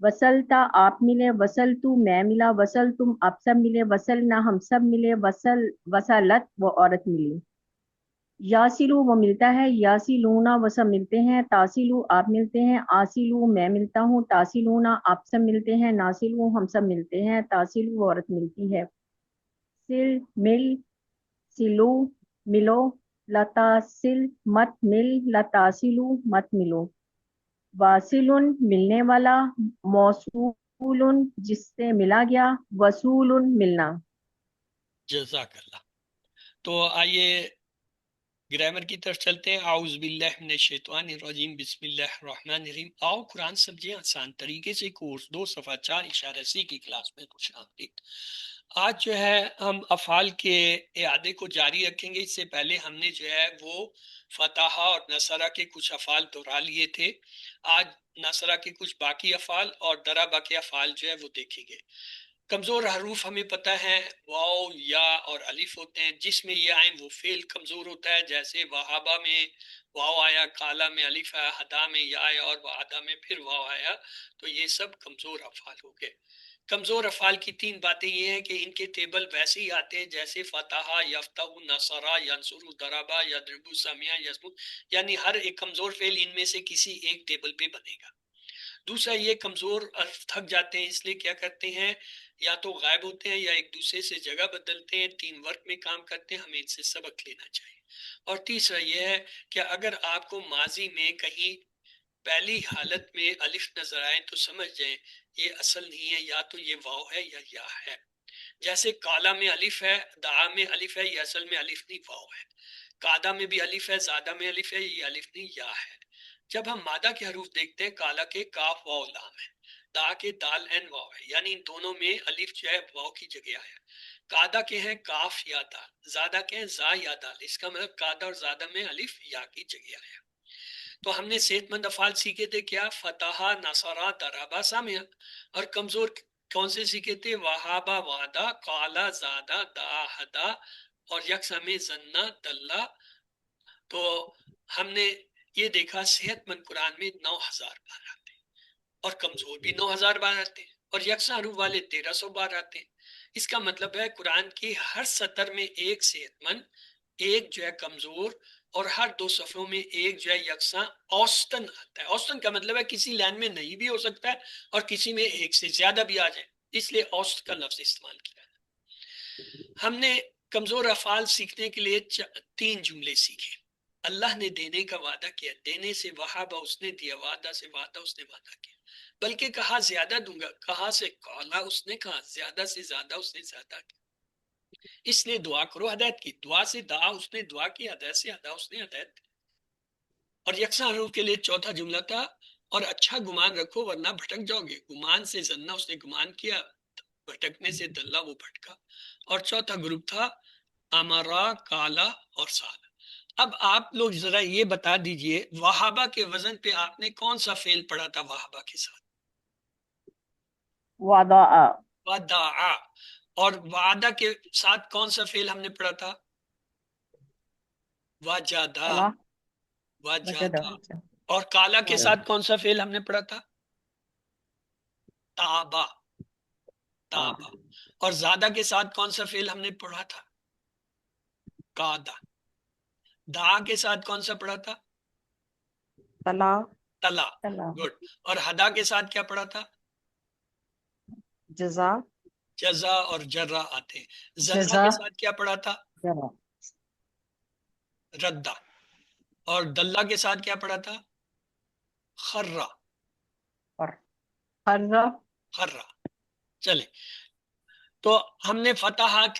وصلتا آپ ملے، وصلتو میں ملا، وصلتم آپ سب ملے، وصلنا ہم سب ملے، وصلت وہ عورت ملی. یاسلو وہ ملتا ہے، یاسلونا وہ سب ملتے ہیں، تاسلو آپ ملتے ہیں، آسلو میں ملتا ہوں، تاسلونا آپ سب ملتے ہیں، ناسلو ہم سب ملتے ہیں، تاسلو وہ عورت ملتی ہے. سل مل، سلو ملو، لتاسل مت مل، لتاسلو مت ملو. واصل ملنے والا، موصول جس سے ملا گیا، وصول ملنا. جزاک اللہ. تو آئیے گرامر کی طرف چلتے ہیں. اعوذ باللہ من الشیطان الرجیم، بسم اللہ الرحمن الرحیم. آؤ قرآن سمجھیں آسان طریقے سے. کورس 2 صفحہ 4 اشارہ سی کی کلاس میں خوش آمدید. آج جو ہے ہم افعال کے اعادے کو جاری رکھیں گے. اس سے پہلے ہم نے جو ہے وہ فتح اور نصرہ کے کچھ افعال دہرا لیے تھے. آج نصرہ کے کچھ باقی افعال اور دربہ کے افعال جو ہے وہ دیکھیں گے. کمزور حروف ہمیں پتہ ہے واو، یا اور الف ہوتے ہیں. جس میں یہ آئیں وہ فعل کمزور ہوتا ہے. جیسے وہابہ میں واو آیا، کالا میں الف آیا، ہدا میں یا آیا اور وعدہ میں پھر واو آیا. تو یہ سب کمزور افعال ہو گئے. کمزور افعال کی 3 باتیں یہ ہیں کہ ان کے ٹیبل ویسے ہی آتے ہیں جیسے فتح، یفتح، نصرہ، ینصر، ضربہ، یضرب، سمع، یسمع. یعنی ہر ایک کمزور فعل ان میں سے کسی ایک ٹیبل پہ بنے گا. دوسرا یہ کمزور حرف تھک جاتے ہیں، اس لیے کیا کرتے ہیں، یا تو غائب ہوتے ہیں یا ایک دوسرے سے جگہ بدلتے ہیں. 3 ورک میں کام کرتے ہیں، ہمیں ان سے سبق لینا چاہیے. اور تیسرا یہ ہے کہ اگر آپ کو ماضی میں کہیں پہلی حالت میں الف نظر آئے تو سمجھ جائیں یہ اصل نہیں ہے، یا تو یہ واو ہے یا ہے. جیسے کالا میں الف ہے، دعا میں الف ہے، یہ اصل میں الف نہیں واو ہے. قادہ میں بھی الف ہے، زادہ میں الف ہے، یہ الف نہیں یا ہے. جب ہم مادہ کے حروف دیکھتے ہیں، کالا کے کاف واو لام ہے، دا کے دال این واو ہے، یعنی ان دونوں میں الف جو ہے واو کی جگہ آیا. قادہ کے ہیں کاف یا دال، زادہ کے ہیں زا یا دال، اس کا مطلب قادہ اور زادہ میں الف یا کی جگہ آیا. تو ہم نے صحت مند افعال سیکھے تھے کیا؟ فتح، نصرہ، ضربہ، سامعہ. اور کمزور کون سے سیکھے تھے؟ وہابہ، وعدہ، قالا، زادہ، دعا، ہدا، اور یکساں میں زنہ، دلہ. تو ہم نے یہ دیکھا صحت مند قرآن میں 9000 بار آتے ہیں، اور کمزور بھی 9000 بار آتے ہیں، اور یکساں حروف والے 1300 بار آتے ہیں. اس کا مطلب ہے قرآن کی ہر سطر میں ایک صحت مند، ایک جو ہے کمزور، اور ہر 2 صفحوں میں ایک جو ہے یکساں اوسطن آتا ہے. اوسطن کا مطلب ہے کسی لائن میں نہیں بھی ہو سکتا ہے اور کسی میں ایک سے زیادہ بھی آ جائے، اس لیے اوسط کا لفظ استعمال کیا. ہم نے کمزور افعال سیکھنے کے لیے 3 جملے سیکھے. اللہ نے دینے کا وعدہ کیا، دینے سے وہابہ اس نے دیا، وعدہ سے وعدہ اس نے وعدہ کیا، بلکہ کہا زیادہ دوں گا، کہا سے قالا اس نے کہا، زیادہ سے زیادہ اس نے زیادہ کیا. اس نے دعا کرو ہدایت کی، دعا سے دعا اس نے دعا کی، ہدایت سے ہدا اس نے ہدایت کی. اور یکساں حروف کے لیے چوتھا جملہ تھا اور اچھا گمان رکھو ورنہ بھٹک جاؤ گے. گمان سے زنہ اس نے گمان کیا، بھٹکنے سے دلہ وہ بھٹکا. اور چوتھا گروپ تھا امرا، کالا اور سالا. اب آپ لوگ ذرا یہ بتا دیجئے وہابہ کے وزن پہ آپ نے کون سا فعل پڑھا تھا وہابہ کے ساتھ؟ وضع. ودعا. اور وعدہ کے ساتھ کون سا فعل ہم نے پڑھا تھا؟ وجدہ. صلاح. وجدہ. اور کالا کے ساتھ کون سا فعل ہم نے پڑھا تھا؟ تابا. تابا. اور زادہ کے ساتھ کون سا فعل ہم نے پڑھا تھا؟ قادہ. دعا کے ساتھ کون سا پڑھا تھا؟ تلا. تلا. گڈ. اور ہدا کے ساتھ کیا پڑھا تھا؟ جزا. جزا اور جرا آتے ہیں. زلزلہ جزا. کے ساتھ کیا پڑھا تھا؟ ردہ. اور دلہ کے ساتھ کیا پڑھا تھا؟ خرہ. خرہ. خرہ. چلے تو ہم نے فتحات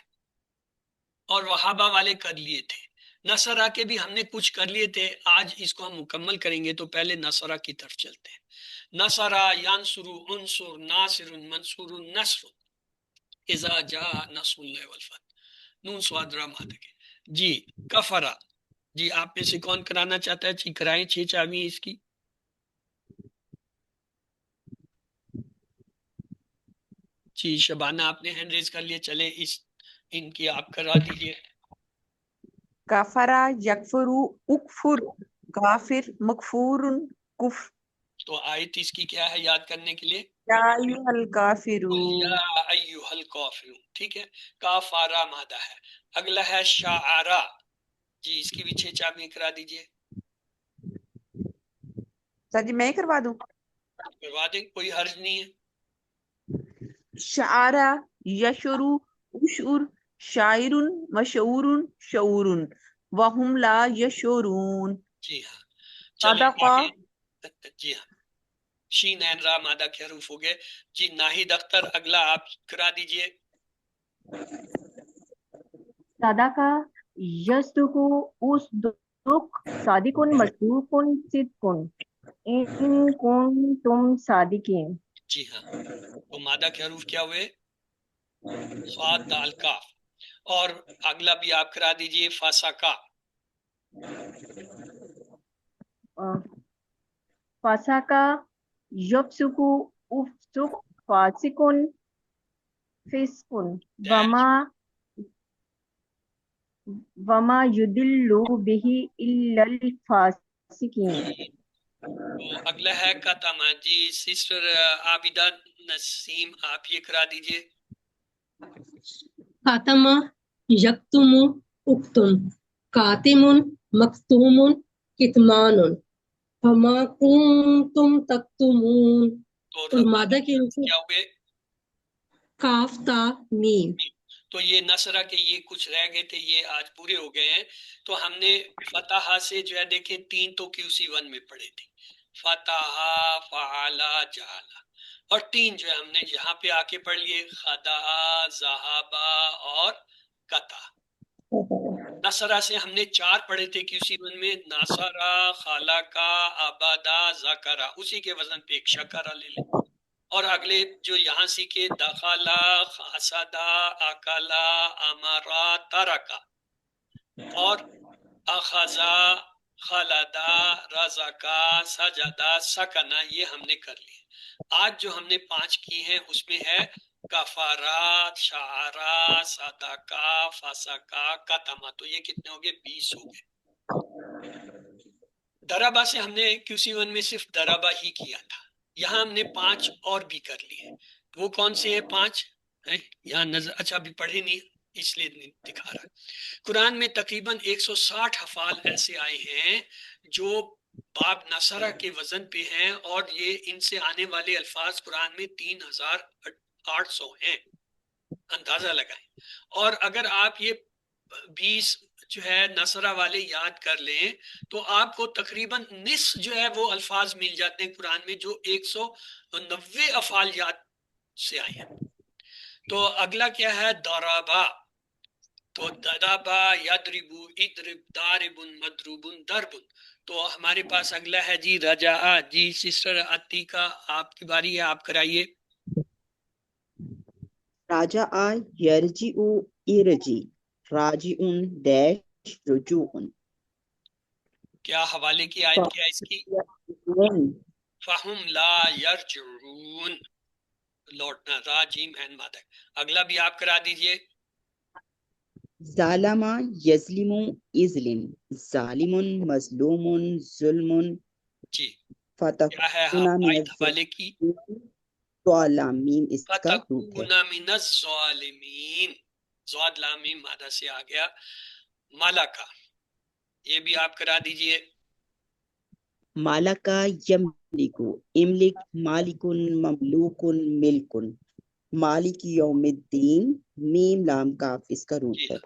اور وہابہ والے کر لیے تھے. نصرہ کے بھی ہم نے کچھ کر لیے تھے، آج اس کو ہم مکمل کریں گے. تو پہلے نصرہ کی طرف چلتے ہیں. نصرہ، ینصر، انصر، ناصر، منصور، نصر، اذا جاء نصر اللہ والفتح. نون سواد را مادہ کے. جی کفرہ. جی آپ میں سے کون کرانا چاہتا ہے؟ جی کرائیں، 6 چابی اس کی. جی شبانہ آپ نے ہینڈ ریز کر لیے، چلے ان کی آپ کرا دیجئے. کفرا، یکفرو، اکفر، غافر، مغفور، کفر. تو آیت اس کی کیا ہے یاد کرنے کے لیے؟ یا ایھا الکافرون. یا ایھا الکافرون. ٹھیک ہے، کافارہ مادہ ہے. اگلا ہے شعرا. جی اس کی بھی 6 چابی کرا دیجئے. سر جی میں ہی کروا دوں؟ کروا دیں، کوئی حرج نہیں ہے. شعرا، یشرو، اشعر، شاعر، مشعور، شعور، وہم لا یشعرون. جی ہاں. چلیں صدقہ. آگے. جی ہاں، شین عین را مادہ کے حروف ہو گئے. جی ناہید اختر اگلا آپ کرا دیجئے. صدقہ، یصدق، اصدق، صادق، مصدوق، صدق، ان کنتم صادقین. جی ہاں، تو مادہ کے حروف کیا ہوئے؟ صاد، دال، کاف. اور اگلا بھی آپ کرا دیجئے فاسقہ. فسقہ، یفسق، افسق، فاسق، فسق، وما یضل بہ الا الفاسقین. تو اگلا ہے کتمہ. جی سسٹر عابدہ نسیم آپ یہ کرا دیجئے. خاتمہ، یکتم، اکتم، کاتم، مکتوم، کتمان، فما کنتم تکتمون. تو اور مادہ کے کیا ہوئے؟ کاف، تا، میم. تو یہ نصرہ کے یہ کچھ رہ گئے تھے، یہ آج پورے ہو گئے ہیں. تو ہم نے فتحہ سے جو ہے دیکھیں 3 تو QC1 میں پڑھے تھے. فتح، فعلا، جعلا. اور 3 جو ہے ہم نے یہاں پہ آ کے پڑھ لیے، خدا، ذہابا اور قطع. نصرہ سے ہم نے 4 پڑھے تھے QC1 میں، ناصرہ، خالقہ، آبادہ، ذکرہ. اسی کے وزن پہ ایک شکرہ لے لیں. اور اگلے جو یہاں سیکھے، دخلا، حسدہ، اکلا، امرا، ترکا، اور اخذا، خلدا، رزقا، سجدہ، سکنا، یہ ہم نے کر لیے. آج جو ہم نے 5 کی ہیں اس میں ہے کفارات، شعرا، صدقہ، فسقہ، قتمہ. تو یہ کتنے ہو گئے؟ 20 ہو گئے. دربا سے ہم نے QC1 میں صرف دربا ہی کیا تھا. یہاں ہم نے 5 اور بھی کر لیے. وہ کون سے ہیں 5؟ یہاں نظر، اچھا ابھی پڑھے نہیں اس لیے نہیں دکھا رہا. قرآن میں تقریباً 160 افعال ایسے آئے ہیں جو باب نصرہ کے وزن پہ ہیں، اور یہ ان سے آنے والے الفاظ قرآن میں 3800 ہیں. اندازہ لگائیں. اور اگر آپ یہ 20 جو ہے نصرہ والے یاد کر لیں تو آپ کو تقریباً نصف جو ہے وہ الفاظ مل جاتے ہیں قرآن میں جو 190 افعال یاد سے آئے ہیں. تو اگلا کیا ہے؟ ضربا. تو ضربا، یضربو، اضرب، ضارب، مضروب، ضرب. تو ہمارے پاس اگلا ہے جی رجع. جی سسٹر عتیقہ آپ کی باری ہے، آپ کرائیے. راجع، یرجع، ارجی، راجعون ڈیش رجوعن. کیا حوالے کی آیت کیا اس کی؟ فہم لا یرجعون، لوٹنا، راجیم این مادہ. اگلا بھی آپ کرا دیجئے. ظالم، یظلم، اظلم، ظالم، مظلوم، ظلم. جی کیا ہے فتکون من آیت حوالے کی؟ الظالمین، اس کا روپ ہے. فتکون من الظالمین. ضاد لام میم مادہ سے آ گیا. ملکہ، یہ بھی آپ کرا دیجئے. مالکا یملکو، املک، مالکن، مملوکن، ملکن. مالک یوم الدین، میم لام کاف، اس کا روپ جی ہے.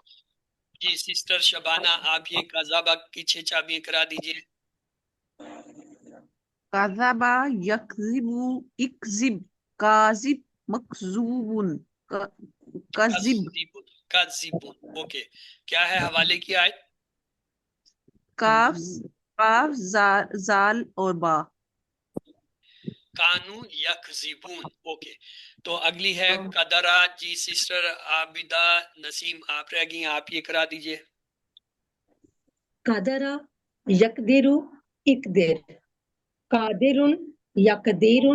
جی سسٹر شبانہ آپ یہ قذابہ کی 6 چابیاں کرا دیجئے. کذبا، یکذب، اکذب، کاذب، مکذوب، کذب. کذبون. اوکے، کیا ہے حوالے کی آیت؟ کاف، قاف، زال اور با. کانو یکذبون. اوکے، تو اگلی ہے قدرہ. جی سسٹر عابدہ نسیم آپ رہ گئی، آپ یہ کرا دیجئے. قدرا، یقدر، اقدر، قادر، یقدیر،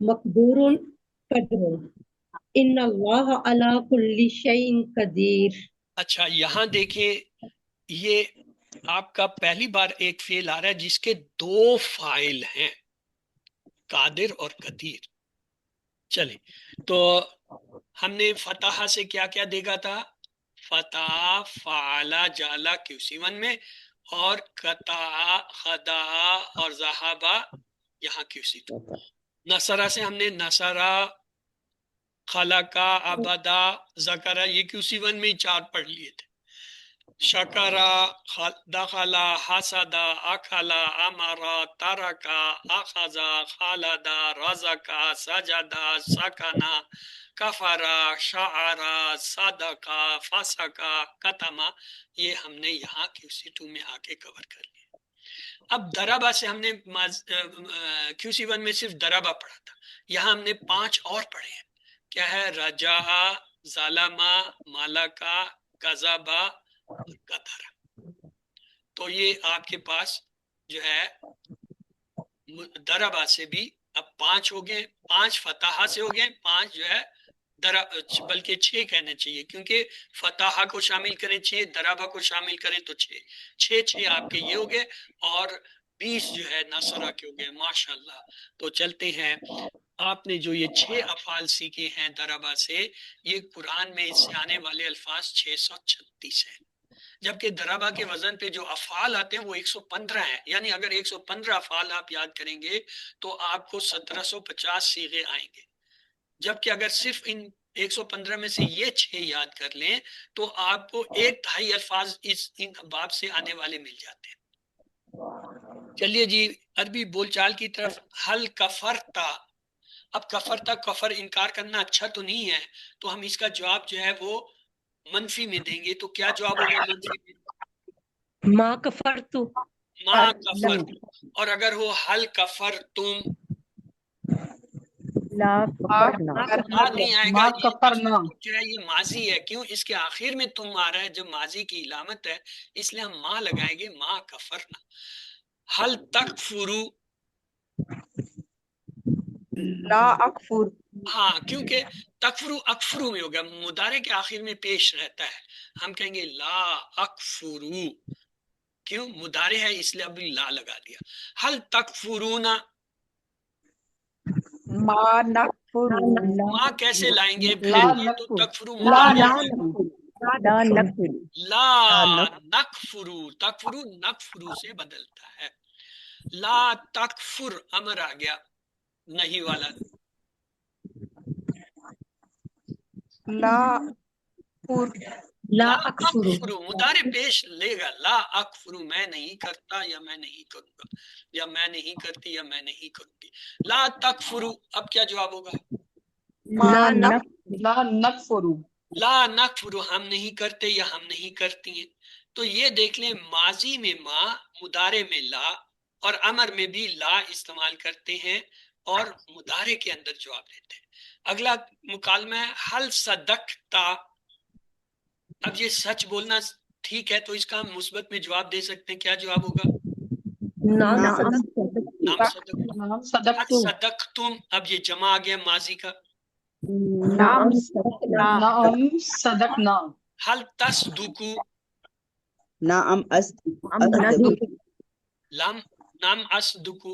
مقدور، قدر. ان اللہ علی کل شیء قدیر. اچھا یہاں دیکھیں، یہ آپ کا پہلی بار ایک فعل آ رہا ہے جس کے 2 فاعل ہیں، قادر اور قدیر. چلیں تو ہم نے فتح سے کیا کیا دیکھا تھا؟ فتح، فعلا، جالا QC1 میں، اور قطع، خدا اور ذہابہ یہاں QC2. نصرہ سے ہم نے نصرہ، خلقہ، عبدہ، ذکرہ، یہ QC1 میں 4 پڑھ لیے تھے. شکرہ، دخلا، حسدہ، اکھلا، امرا، ترکا، اخذا، خالدہ، رزقا، سجدہ، سکنا، کفرا، شعرا، صدقہ، فسقہ، قتمہ. یہ ہم نے یہاں QC2 میں آ کے کور کر لیا. اب دربہ سے ہم نے QC1 میں صرف دربہ پڑھا تھا، یہاں ہم نے 5 اور پڑھے ہیں. کیا ہے؟ رجا، ظالمہ، مالکہ، کذبہ، قدر. تو یہ آپ کے پاس جو ہے دربہ سے بھی اب 5 ہو گئے، 5 فتح سے ہو گئے، 5 جو ہے بلکہ 6 کہنے چاہیے کیونکہ فتح کو شامل کریں 6، دربہ کو شامل کریں تو 6 آپ کے یہ ہو گئے، اور 20 جو ہے نصرہ کے ہو گئے. ماشاءاللہ. تو چلتے ہیں، آپ نے جو یہ 6 افعال سیکھے ہیں دربہ سے، یہ قرآن میں اس سے آنے والے الفاظ 636 ہیں، جبکہ دربہ کے وزن پہ جو افعال آتے ہیں وہ 115 ہیں. یعنی اگر 115 افعال آپ یاد کریں گے تو آپ کو 1750 صیغے آئیں گے، جبکہ اگر صرف ان 115 میں سے یہ 6 یاد کر لیں تو آپ کو 1/2 الفاظ ان باب سے آنے والے مل جاتے ہیں. چلیے جی عربی بول چال کی طرف. حل کفرتا. اب کفرتا کفر انکار کرنا اچھا تو نہیں ہے، تو ہم اس کا جواب جو ہے وہ منفی میں دیں گے. تو کیا جواب ہوگا منفی میں؟ ما کفرتو ما کفر. اور اگر ہو حل کفر تم، لا کفرنا یاد نہیں آئے گا. ما یہ کفرنا. جو ہے یہ ماضی ہے، کیوں اس کے آخر میں تم آ رہا ہے جو ماضی کی علامت ہے، اس لیے ہم ما لگائیں گے. ما کفرنا. حل تکفرو. لا اکفر. ہاں کیونکہ تکفرو اکفرو میں ہوگا، مضارع کے آخر میں پیش رہتا ہے. ہم کہیں گے لا اکفرو، کیوں مضارع ہے اس لیے ابھی لا لگا دیا. حل تکفرونا. ما نکفر. ماں کیسے لائیں گے پھر؟ لا یہ تو نکفر. تکفرو لا مضارع ہے. نکفر. لا نکفر لا نکفرو. تکفرو نکفرو سے بدلتا ہے. لا تکفر امر آ گیا نہیں والا. لا پر. لا لا اکفرو اکفرو مضارع پیش لے گا. لا اکفرو میں نہیں کرتا یا میں نہیں کروں گا، یا میں نہیں کرتی یا میں نہیں کروں گی. لا تکفرو. اب کیا جواب ہوگا؟ ما لا نک. لا نکفر. لا نکفرو ہم نہیں کرتے یا ہم نہیں کرتی ہیں. تو یہ دیکھ لیں ماضی میں ما، مضارع میں لا، اور امر میں بھی لا استعمال کرتے ہیں اور مضارع کے اندر جواب دیتے ہیں. اگلا مکالمہ ہے حل صدقتا. اب یہ سچ بولنا ٹھیک ہے تو اس کا ہم مثبت میں جواب دے سکتے ہیں. کیا جواب ہوگا؟ نام نعم. نام صدق. نام حل صدقتو. صدقتم. اب یہ جمع آ گیا ماضی کا. نام. نعم صدقنا. حل تصدقو. نعم أصدق لام نام اصدقو.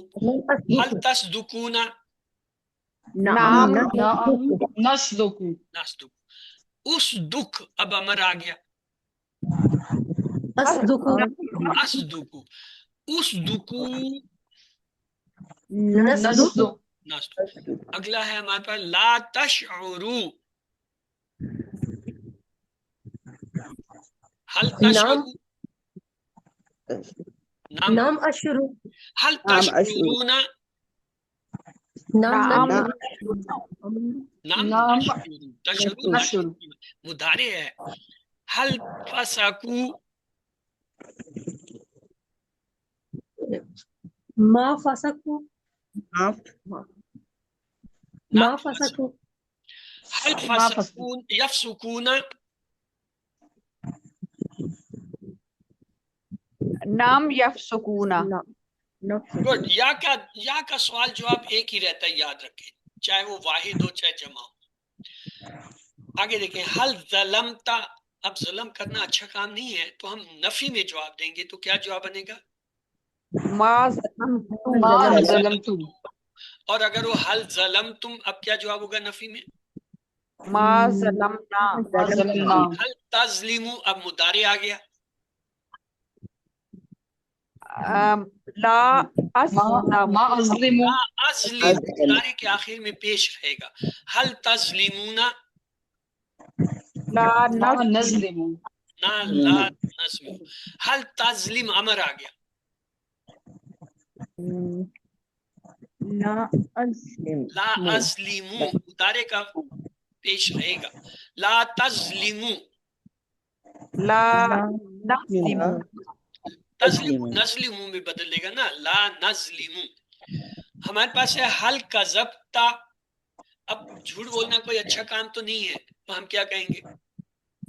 حل تصدقونا. نام. نعم نصدق. نصدق. اصدق اب امر آ گیا. اصدقو اصدقو. اصدقو. نصدق. نصدق. اگلا ہے ہمارے پاس لا تشعرو. حل تشعرو. نام نام اشرو حل نعم أشعر تشعرون. نام نام. نام نام تشعرو. تشعرو نشر. مضارع ہے. حل فسقو. ما فسقو معاف ما فسقو حل ما فسقون یفسقون. نام یفسکون. گڈ. یا کا سوال جواب ایک ہی رہتا ہے، یاد رکھیں، چاہے وہ واحد ہو چاہے جمع ہو. آگے دیکھیں حل ظلمتا. اب ظلم کرنا اچھا کام نہیں ہے تو ہم نفی میں جواب دیں گے. تو کیا جواب بنے گا؟ ما ما ظلمتو. اور اگر وہ حل ظلمتم، اب کیا جواب ہوگا نفی میں؟ ما ظلمنا. ما ظلمنا. حل تظلمو. اب مضارع آ گیا. لا ما اسلم. ما اظلم. لا ازلم مضارع کے آخر میں پیش رہے گا. حل تظلمون. لا ما نظلم. نظلم. نہ لا نظلم. حل تظلم امر آ گیا. لا أظلم لا ازلمو مضارع کا پیش رہے گا. لا تظلمو. لا لا نظلم. تظلم نظلمو میں بدل لے گا نا. لا نظلمو. ہمارے پاس ہے حل کذبتا. اب جھوٹ بولنا کوئی اچھا کام تو نہیں ہے تو ہم کیا کہیں گے؟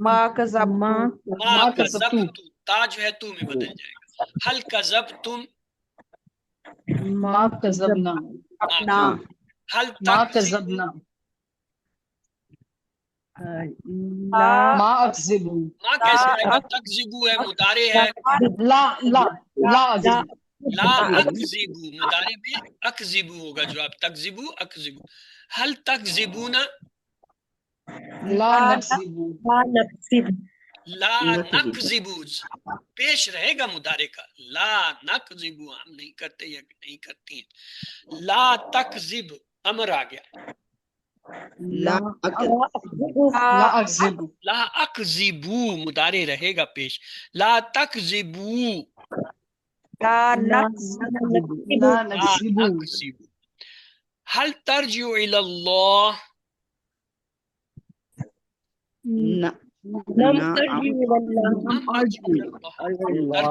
ما کذب. ما ما ما کذبتو. کذبتو. تا جو ہے تو میں بدل جائے گا. حل کذبتم. ما کذبنا. اپنا. حل ما تکذبو. کذبنا. لا ما اکذب. ما کیسے آئے گا؟ تکذبو ہے مضارع ہے. لا لا لا اکذب. لا اکذبو مضارع میں اکذبو ہوگا جواب. تکذبو اکذبو. حل تکذبونا. لا نکذب. لا نقصد لا نکذبو پیش رہے گا مضارع کا. لا نکذبو ہم نہیں کرتے یا نہیں کرتی ہیں. لا تکذب امر آ گیا. لا لا اکذب. لا اکذبو مضارع رہے گا پیش. لا تکذبو. لا لا نكسب لا لا نكسب نكسب. هل ترجع إلى الله؟ نعم لم نعم ترجع إلى الله نعم أرجو إلى الله.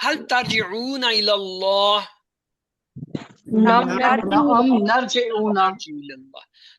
هل ترجعون إلى الله؟ لم نعم نرجع نعم نرجعون أرجو إلى الله.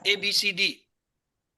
ABCD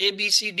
ABCD.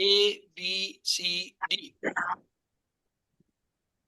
ABCD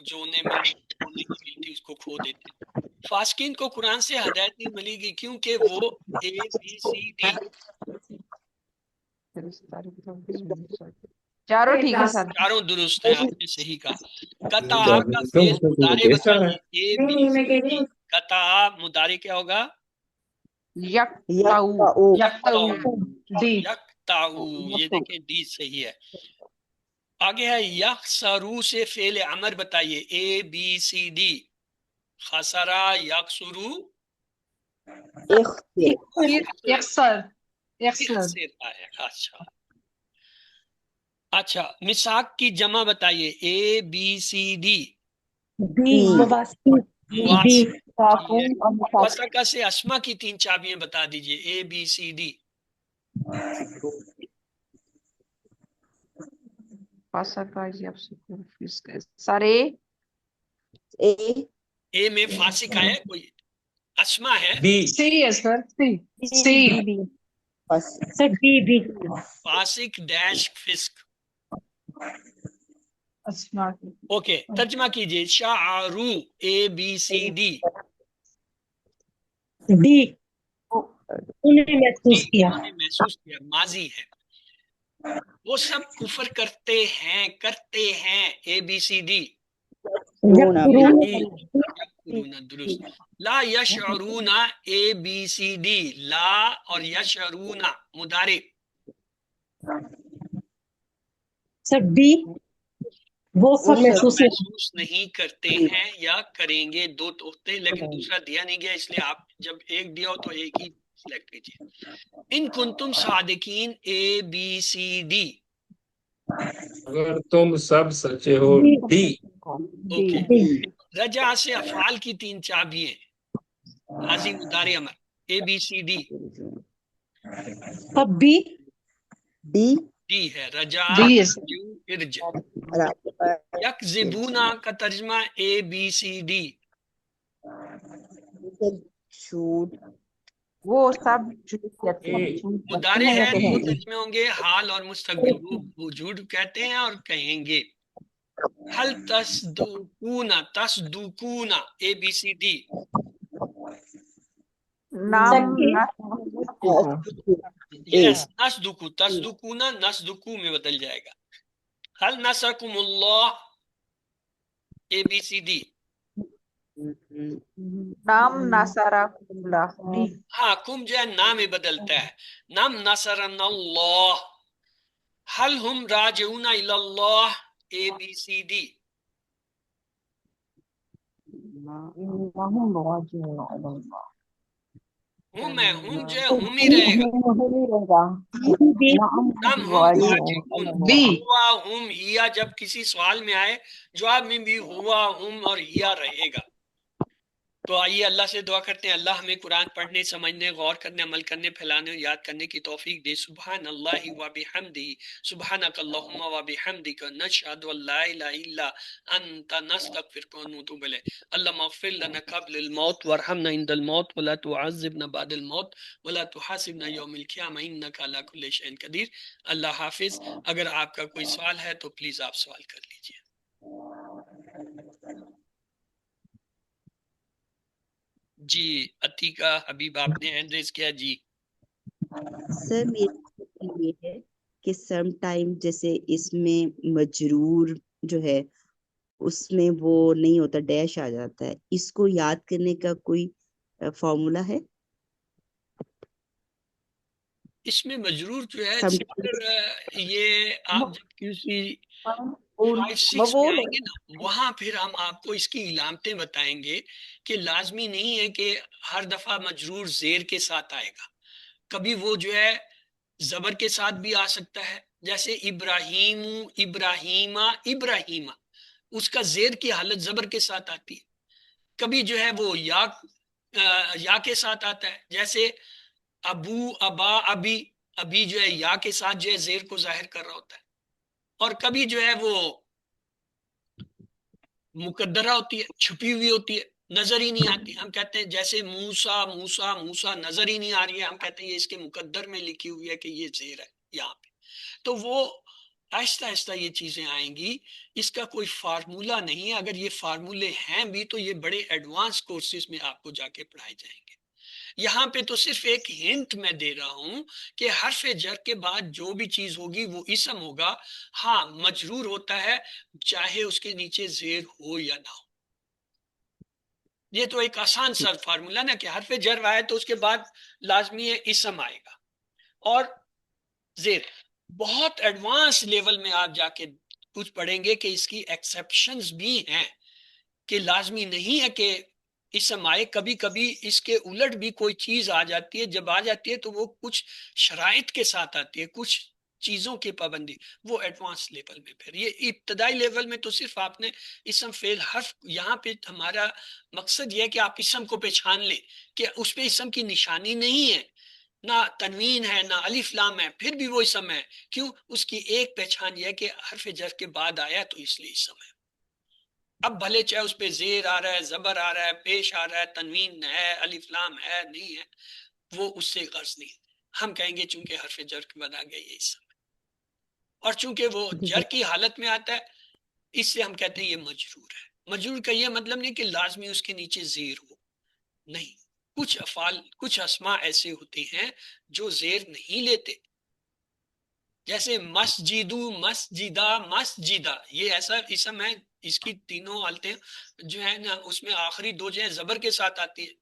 جو انہیں ملی وہ نہیں ملتی اس کو کھو دیتے ہیں۔ فاسقین کو قرآن سے ہدایت نہیں ملے گی کیونکہ وہ ABCD چاروں ٹھیک ہے سر. چاروں درست ہیں، آپ نے صحیح کہا۔ قطع کا فعل مضارع بتائیے، ABCD قطع مضارع کیا ہوگا؟ یقطعو. یقطعو ڈی. یقطعو، یہ دیکھیں ڈی صحیح ہے۔ آگے ہے یخسرو سے فعل امر بتائیے، ABCD خسرا یخسرو یکسر. یکسر. اچھا اچھا، مساق کی جمع بتائیے، ABCD بی مواسی بی وسکا سے اسما کی 3 چابیاں بتا دیجئے، ABCD سر اے میں فاسق ہے، کوئی اسما ہے، بی سی ہے سر. سی. سی. سر بی بی فاسق ڈیش فسق۔ اسما. اوکے، ترجمہ کیجئے، شعرو ABCD ڈی انہیں محسوس کیا نے محسوس کیا، ماضی ہے۔ وہ سب کفر کرتے ہیں ABCD یکفرون، درست۔ لا یشعرون ABCD لا اور یشعرون مضارع، سر ڈی وہ سب محسوس محسوس نہیں کرتے ہیں یا کریں گے، دو تو ہوتے ہیں لیکن دوسرا دیا نہیں گیا، اس لیے آپ جب ایک دیا ہو تو ایک ہی سلیکٹ کیجیے۔ ان کنتم صادقین ABCD اگر تم سب سچے ہو، ڈی اوکے۔ رجع سے افعال کی 3 چابیاں، ماضی مضارع امر، ABCD اب بی ڈی ہے، رجع ڈی. ارجع۔ یکذبون کا ترجمہ ABCD وہ سب مضارع ہے، 2 ترجمے ہوں گے، حال اور مستقبل۔ وہ جھوٹ کہتے ہیں اور کہیں گے۔ حل تصدقون ABCD یس، تصدقون نصدقو میں بدل جائے گا۔ حل نصرکم اللہ ABCD نام ناصرہ اللہ. ہاں، کم جو ہے نام میں بدلتا ہے، نام نصرنا اللہ۔ حل ہم راجعون الی اللہ ABCD ہم ہے، ہم جو ہے ہم ہی رہے گا، نام ہم راجعون بی. ہوا ہم ہیا، جب کسی سوال میں آئے جواب میں بھی ہوا ہم اور ہیا رہے گا۔ تو آئیے اللہ سے دعا کرتے ہیں، اللہ ہمیں قرآن پڑھنے، سمجھنے، غور کرنے، عمل کرنے، پھیلانے اور یاد کرنے کی توفیق دے۔ سبحان اللہ و بحمدہ، سبحانک اللہم و بحمدک، نشہد ان لا الہ الا انت، نستغفرک و نتوب الیک۔ اللہم اغفر لنا قبل الموت وارحمنا عند الموت ولا تعذبنا بعد الموت ولا تحاسبنا یوم القیامہ انک علی کل شیء قدیر۔ اللہ حافظ۔ اگر آپ کا کوئی سوال ہے تو پلیز آپ سوال کر لیجئے۔ جی عتیقہ حبیب، آپ نے ہینڈ ریز کیا جی۔ سر میرا یہ ہے کہ سم ٹائم جیسے اس میں مجرور جو ہے اس میں وہ نہیں ہوتا، ڈیش آ جاتا ہے، اس کو یاد کرنے کا کوئی فارمولا ہے؟ اس میں مجرور جو ہے Sometimes- یہ آپ جب کسی 5-6 میں آئیں گے نا، وہاں پھر ہم آپ کو اس کی علامتیں بتائیں گے کہ لازمی نہیں ہے کہ ہر دفعہ مجرور زیر کے ساتھ آئے گا، کبھی وہ جو ہے زبر کے ساتھ بھی آ سکتا ہے، جیسے ابراہیم، ابراہیمہ، ابراہیمہ، اس کا زیر کی حالت زبر کے ساتھ آتی ہے۔ کبھی جو ہے وہ یا کے ساتھ آتا ہے، جیسے ابو، ابا، ابی، ابھی جو ہے یا کے ساتھ جو ہے زیر کو ظاہر کر رہا ہوتا ہے، اور کبھی جو ہے وہ مقدرہ ہوتی ہے، چھپی ہوئی ہوتی ہے، نظر ہی نہیں آتی۔ ہم کہتے ہیں جیسے موسیٰ، موسیٰ، موسیٰ نظر ہی نہیں آ رہی ہے، ہم کہتے ہیں یہ اس کے مقدر میں لکھی ہوئی ہے کہ یہ زیر ہے یہاں پہ۔ تو وہ آہستہ آہستہ یہ چیزیں آئیں گی. اس کا کوئی فارمولہ نہیں ہے. اگر یہ فارمولے ہیں بھی تو یہ بڑے ایڈوانس کورسز میں آپ کو جا کے پڑھائے جائیں گے. یہاں پہ تو صرف ایک ہنٹ میں دے رہا ہوں کہ حرف جر کے بعد جو بھی چیز ہوگی وہ اسم ہوگا. ہاں مجرور ہوتا ہے چاہے اس کے نیچے زیر ہو یا نہ ہو. یہ تو ایک آسان سا فارمولا نا کہ حرف جر آئے تو اس کے بعد لازمی ہے اسم آئے گا اور زیر. بہت ایڈوانس لیول میں آپ جا کے کچھ پڑھیں گے کہ اس کی ایکسیپشنز بھی ہیں کہ لازمی نہیں ہے کہ اسم آئے. کبھی کبھی اس کے الٹ بھی کوئی چیز آ جاتی ہے. جب آ جاتی ہے تو وہ کچھ شرائط کے ساتھ آتی ہے, کچھ چیزوں کی پابندی. وہ ایڈوانس لیول میں. پھر یہ ابتدائی لیول میں تو صرف آپ نے اسم فعل حرف. یہاں پہ ہمارا مقصد یہ ہے کہ آپ اسم کو پہچان لیں کہ اس پہ اسم کی نشانی نہیں ہے, نہ تنوین ہے نہ الف لام ہے, پھر بھی وہ اسم ہے. کیوں؟ اس کی ایک پہچان یہ ہے کہ حرف جر کے بعد آیا تو اس لیے اسم ہے. اب بھلے چاہے اس پہ زیر آ رہا ہے, زبر آ رہا ہے, پیش آ رہا ہے, تنوین ہے, الف لام ہے, نہیں ہے, وہ اس سے غرض نہیں. ہم کہیں گے چونکہ حرف جر کے بعد آ گیا یہ اسم ہے, اور چونکہ وہ جر کی حالت میں آتا ہے اس سے ہم کہتے ہیں یہ مجرور ہے. مجرور کا یہ مطلب نہیں کہ لازمی اس کے نیچے زیر ہو, نہیں. کچھ افعال, کچھ اسماء ایسے ہوتے ہیں جو زیر نہیں لیتے, جیسے مسجدو, مسجدہ, مسجدہ. یہ ایسا اسم ہے اس کی تینوں حالتیں جو ہے نا اس میں آخری دو جو ہے زبر کے ساتھ آتی ہے.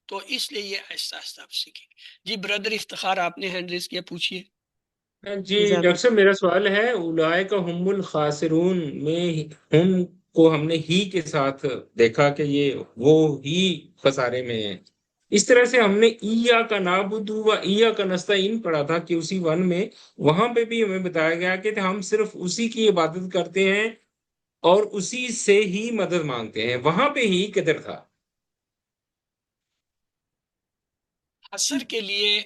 تو اس لیے یہ آہستہ آہستہ آپ سیکھیں. جی برادر افتخار آپ نے ہینڈ ریز کیا, پوچھیے. جی ڈاکٹر صاحب میرا سوال ہے اولئک هم الخاسرون میں ہم کو ہم نے ہی کے ساتھ دیکھا کہ یہ وہ ہی خسارے میں ہیں. اس طرح سے ہم نے ایاک نعبد و ایاک نستعین پڑھا تھا کہ اسی ون میں وہاں پہ بھی ہمیں بتایا گیا کہ ہم صرف اسی کی عبادت کرتے ہیں اور اسی سے ہی مدد مانگتے ہیں. وہاں پہ ہی کدھر تھا؟ حصر کے لیے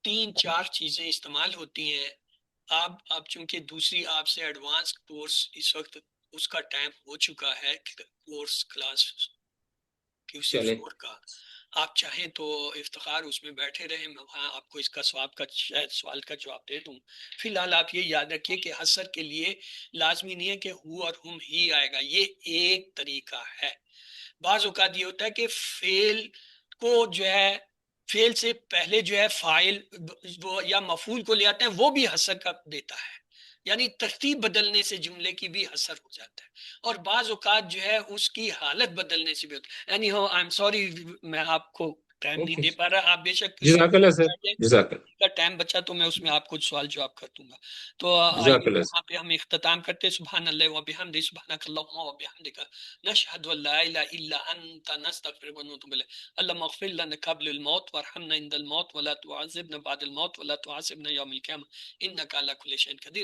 3-4 چیزیں استعمال ہوتی ہیں. آپ چونکہ دوسری آپ سے ایڈوانس کورس اس وقت اس کا ٹائم ہو چکا ہے, کورس کلاس QC4 کا. آپ چاہیں تو افتخار اس میں بیٹھے رہیں, میں وہاں آپ کو اس کا سوال کا جواب دے دوں. فی الحال آپ یہ یاد رکھیے کہ حصر کے لیے لازمی نہیں ہے کہ ہو اور ہم ہی آئے گا. یہ ایک طریقہ ہے. بعض اوقات یہ ہوتا ہے کہ فعل کو جو ہے فعل سے پہلے جو ہے فاعل یا مفعول کو لے آتے ہیں, وہ بھی حصر کا دیتا ہے. یعنی ترتیب بدلنے سے جملے کی بھی حصر ہو جاتا ہے. اور بعض اوقات جو ہے اس کی حالت بدلنے سے بھی ہوتا ہے. یعنی ہو آئی ایم سوری میں آپ کو ٹائم نہیں دے پا رہا. آپ بے شک جزاک اللہ سر, جزاک اللہ, کا ٹائم بچا تو میں اس میں آپ کو سوال جواب کر دوں گا. تو جزاک اللہ یہاں پہ ہم اختتام کرتے. سبحان اللہ و بحمدہ, سبحانک اللہم و بحمدک, نشہد ان لا الہ الا انت, نستغفرک و نتوب الیک. اللہم اغفر لنا قبل الموت وارحمنا عند الموت ولا تعذبنا بعد الموت ولا تعذبنا یوم القیامہ انک علی کل شیء قدیر.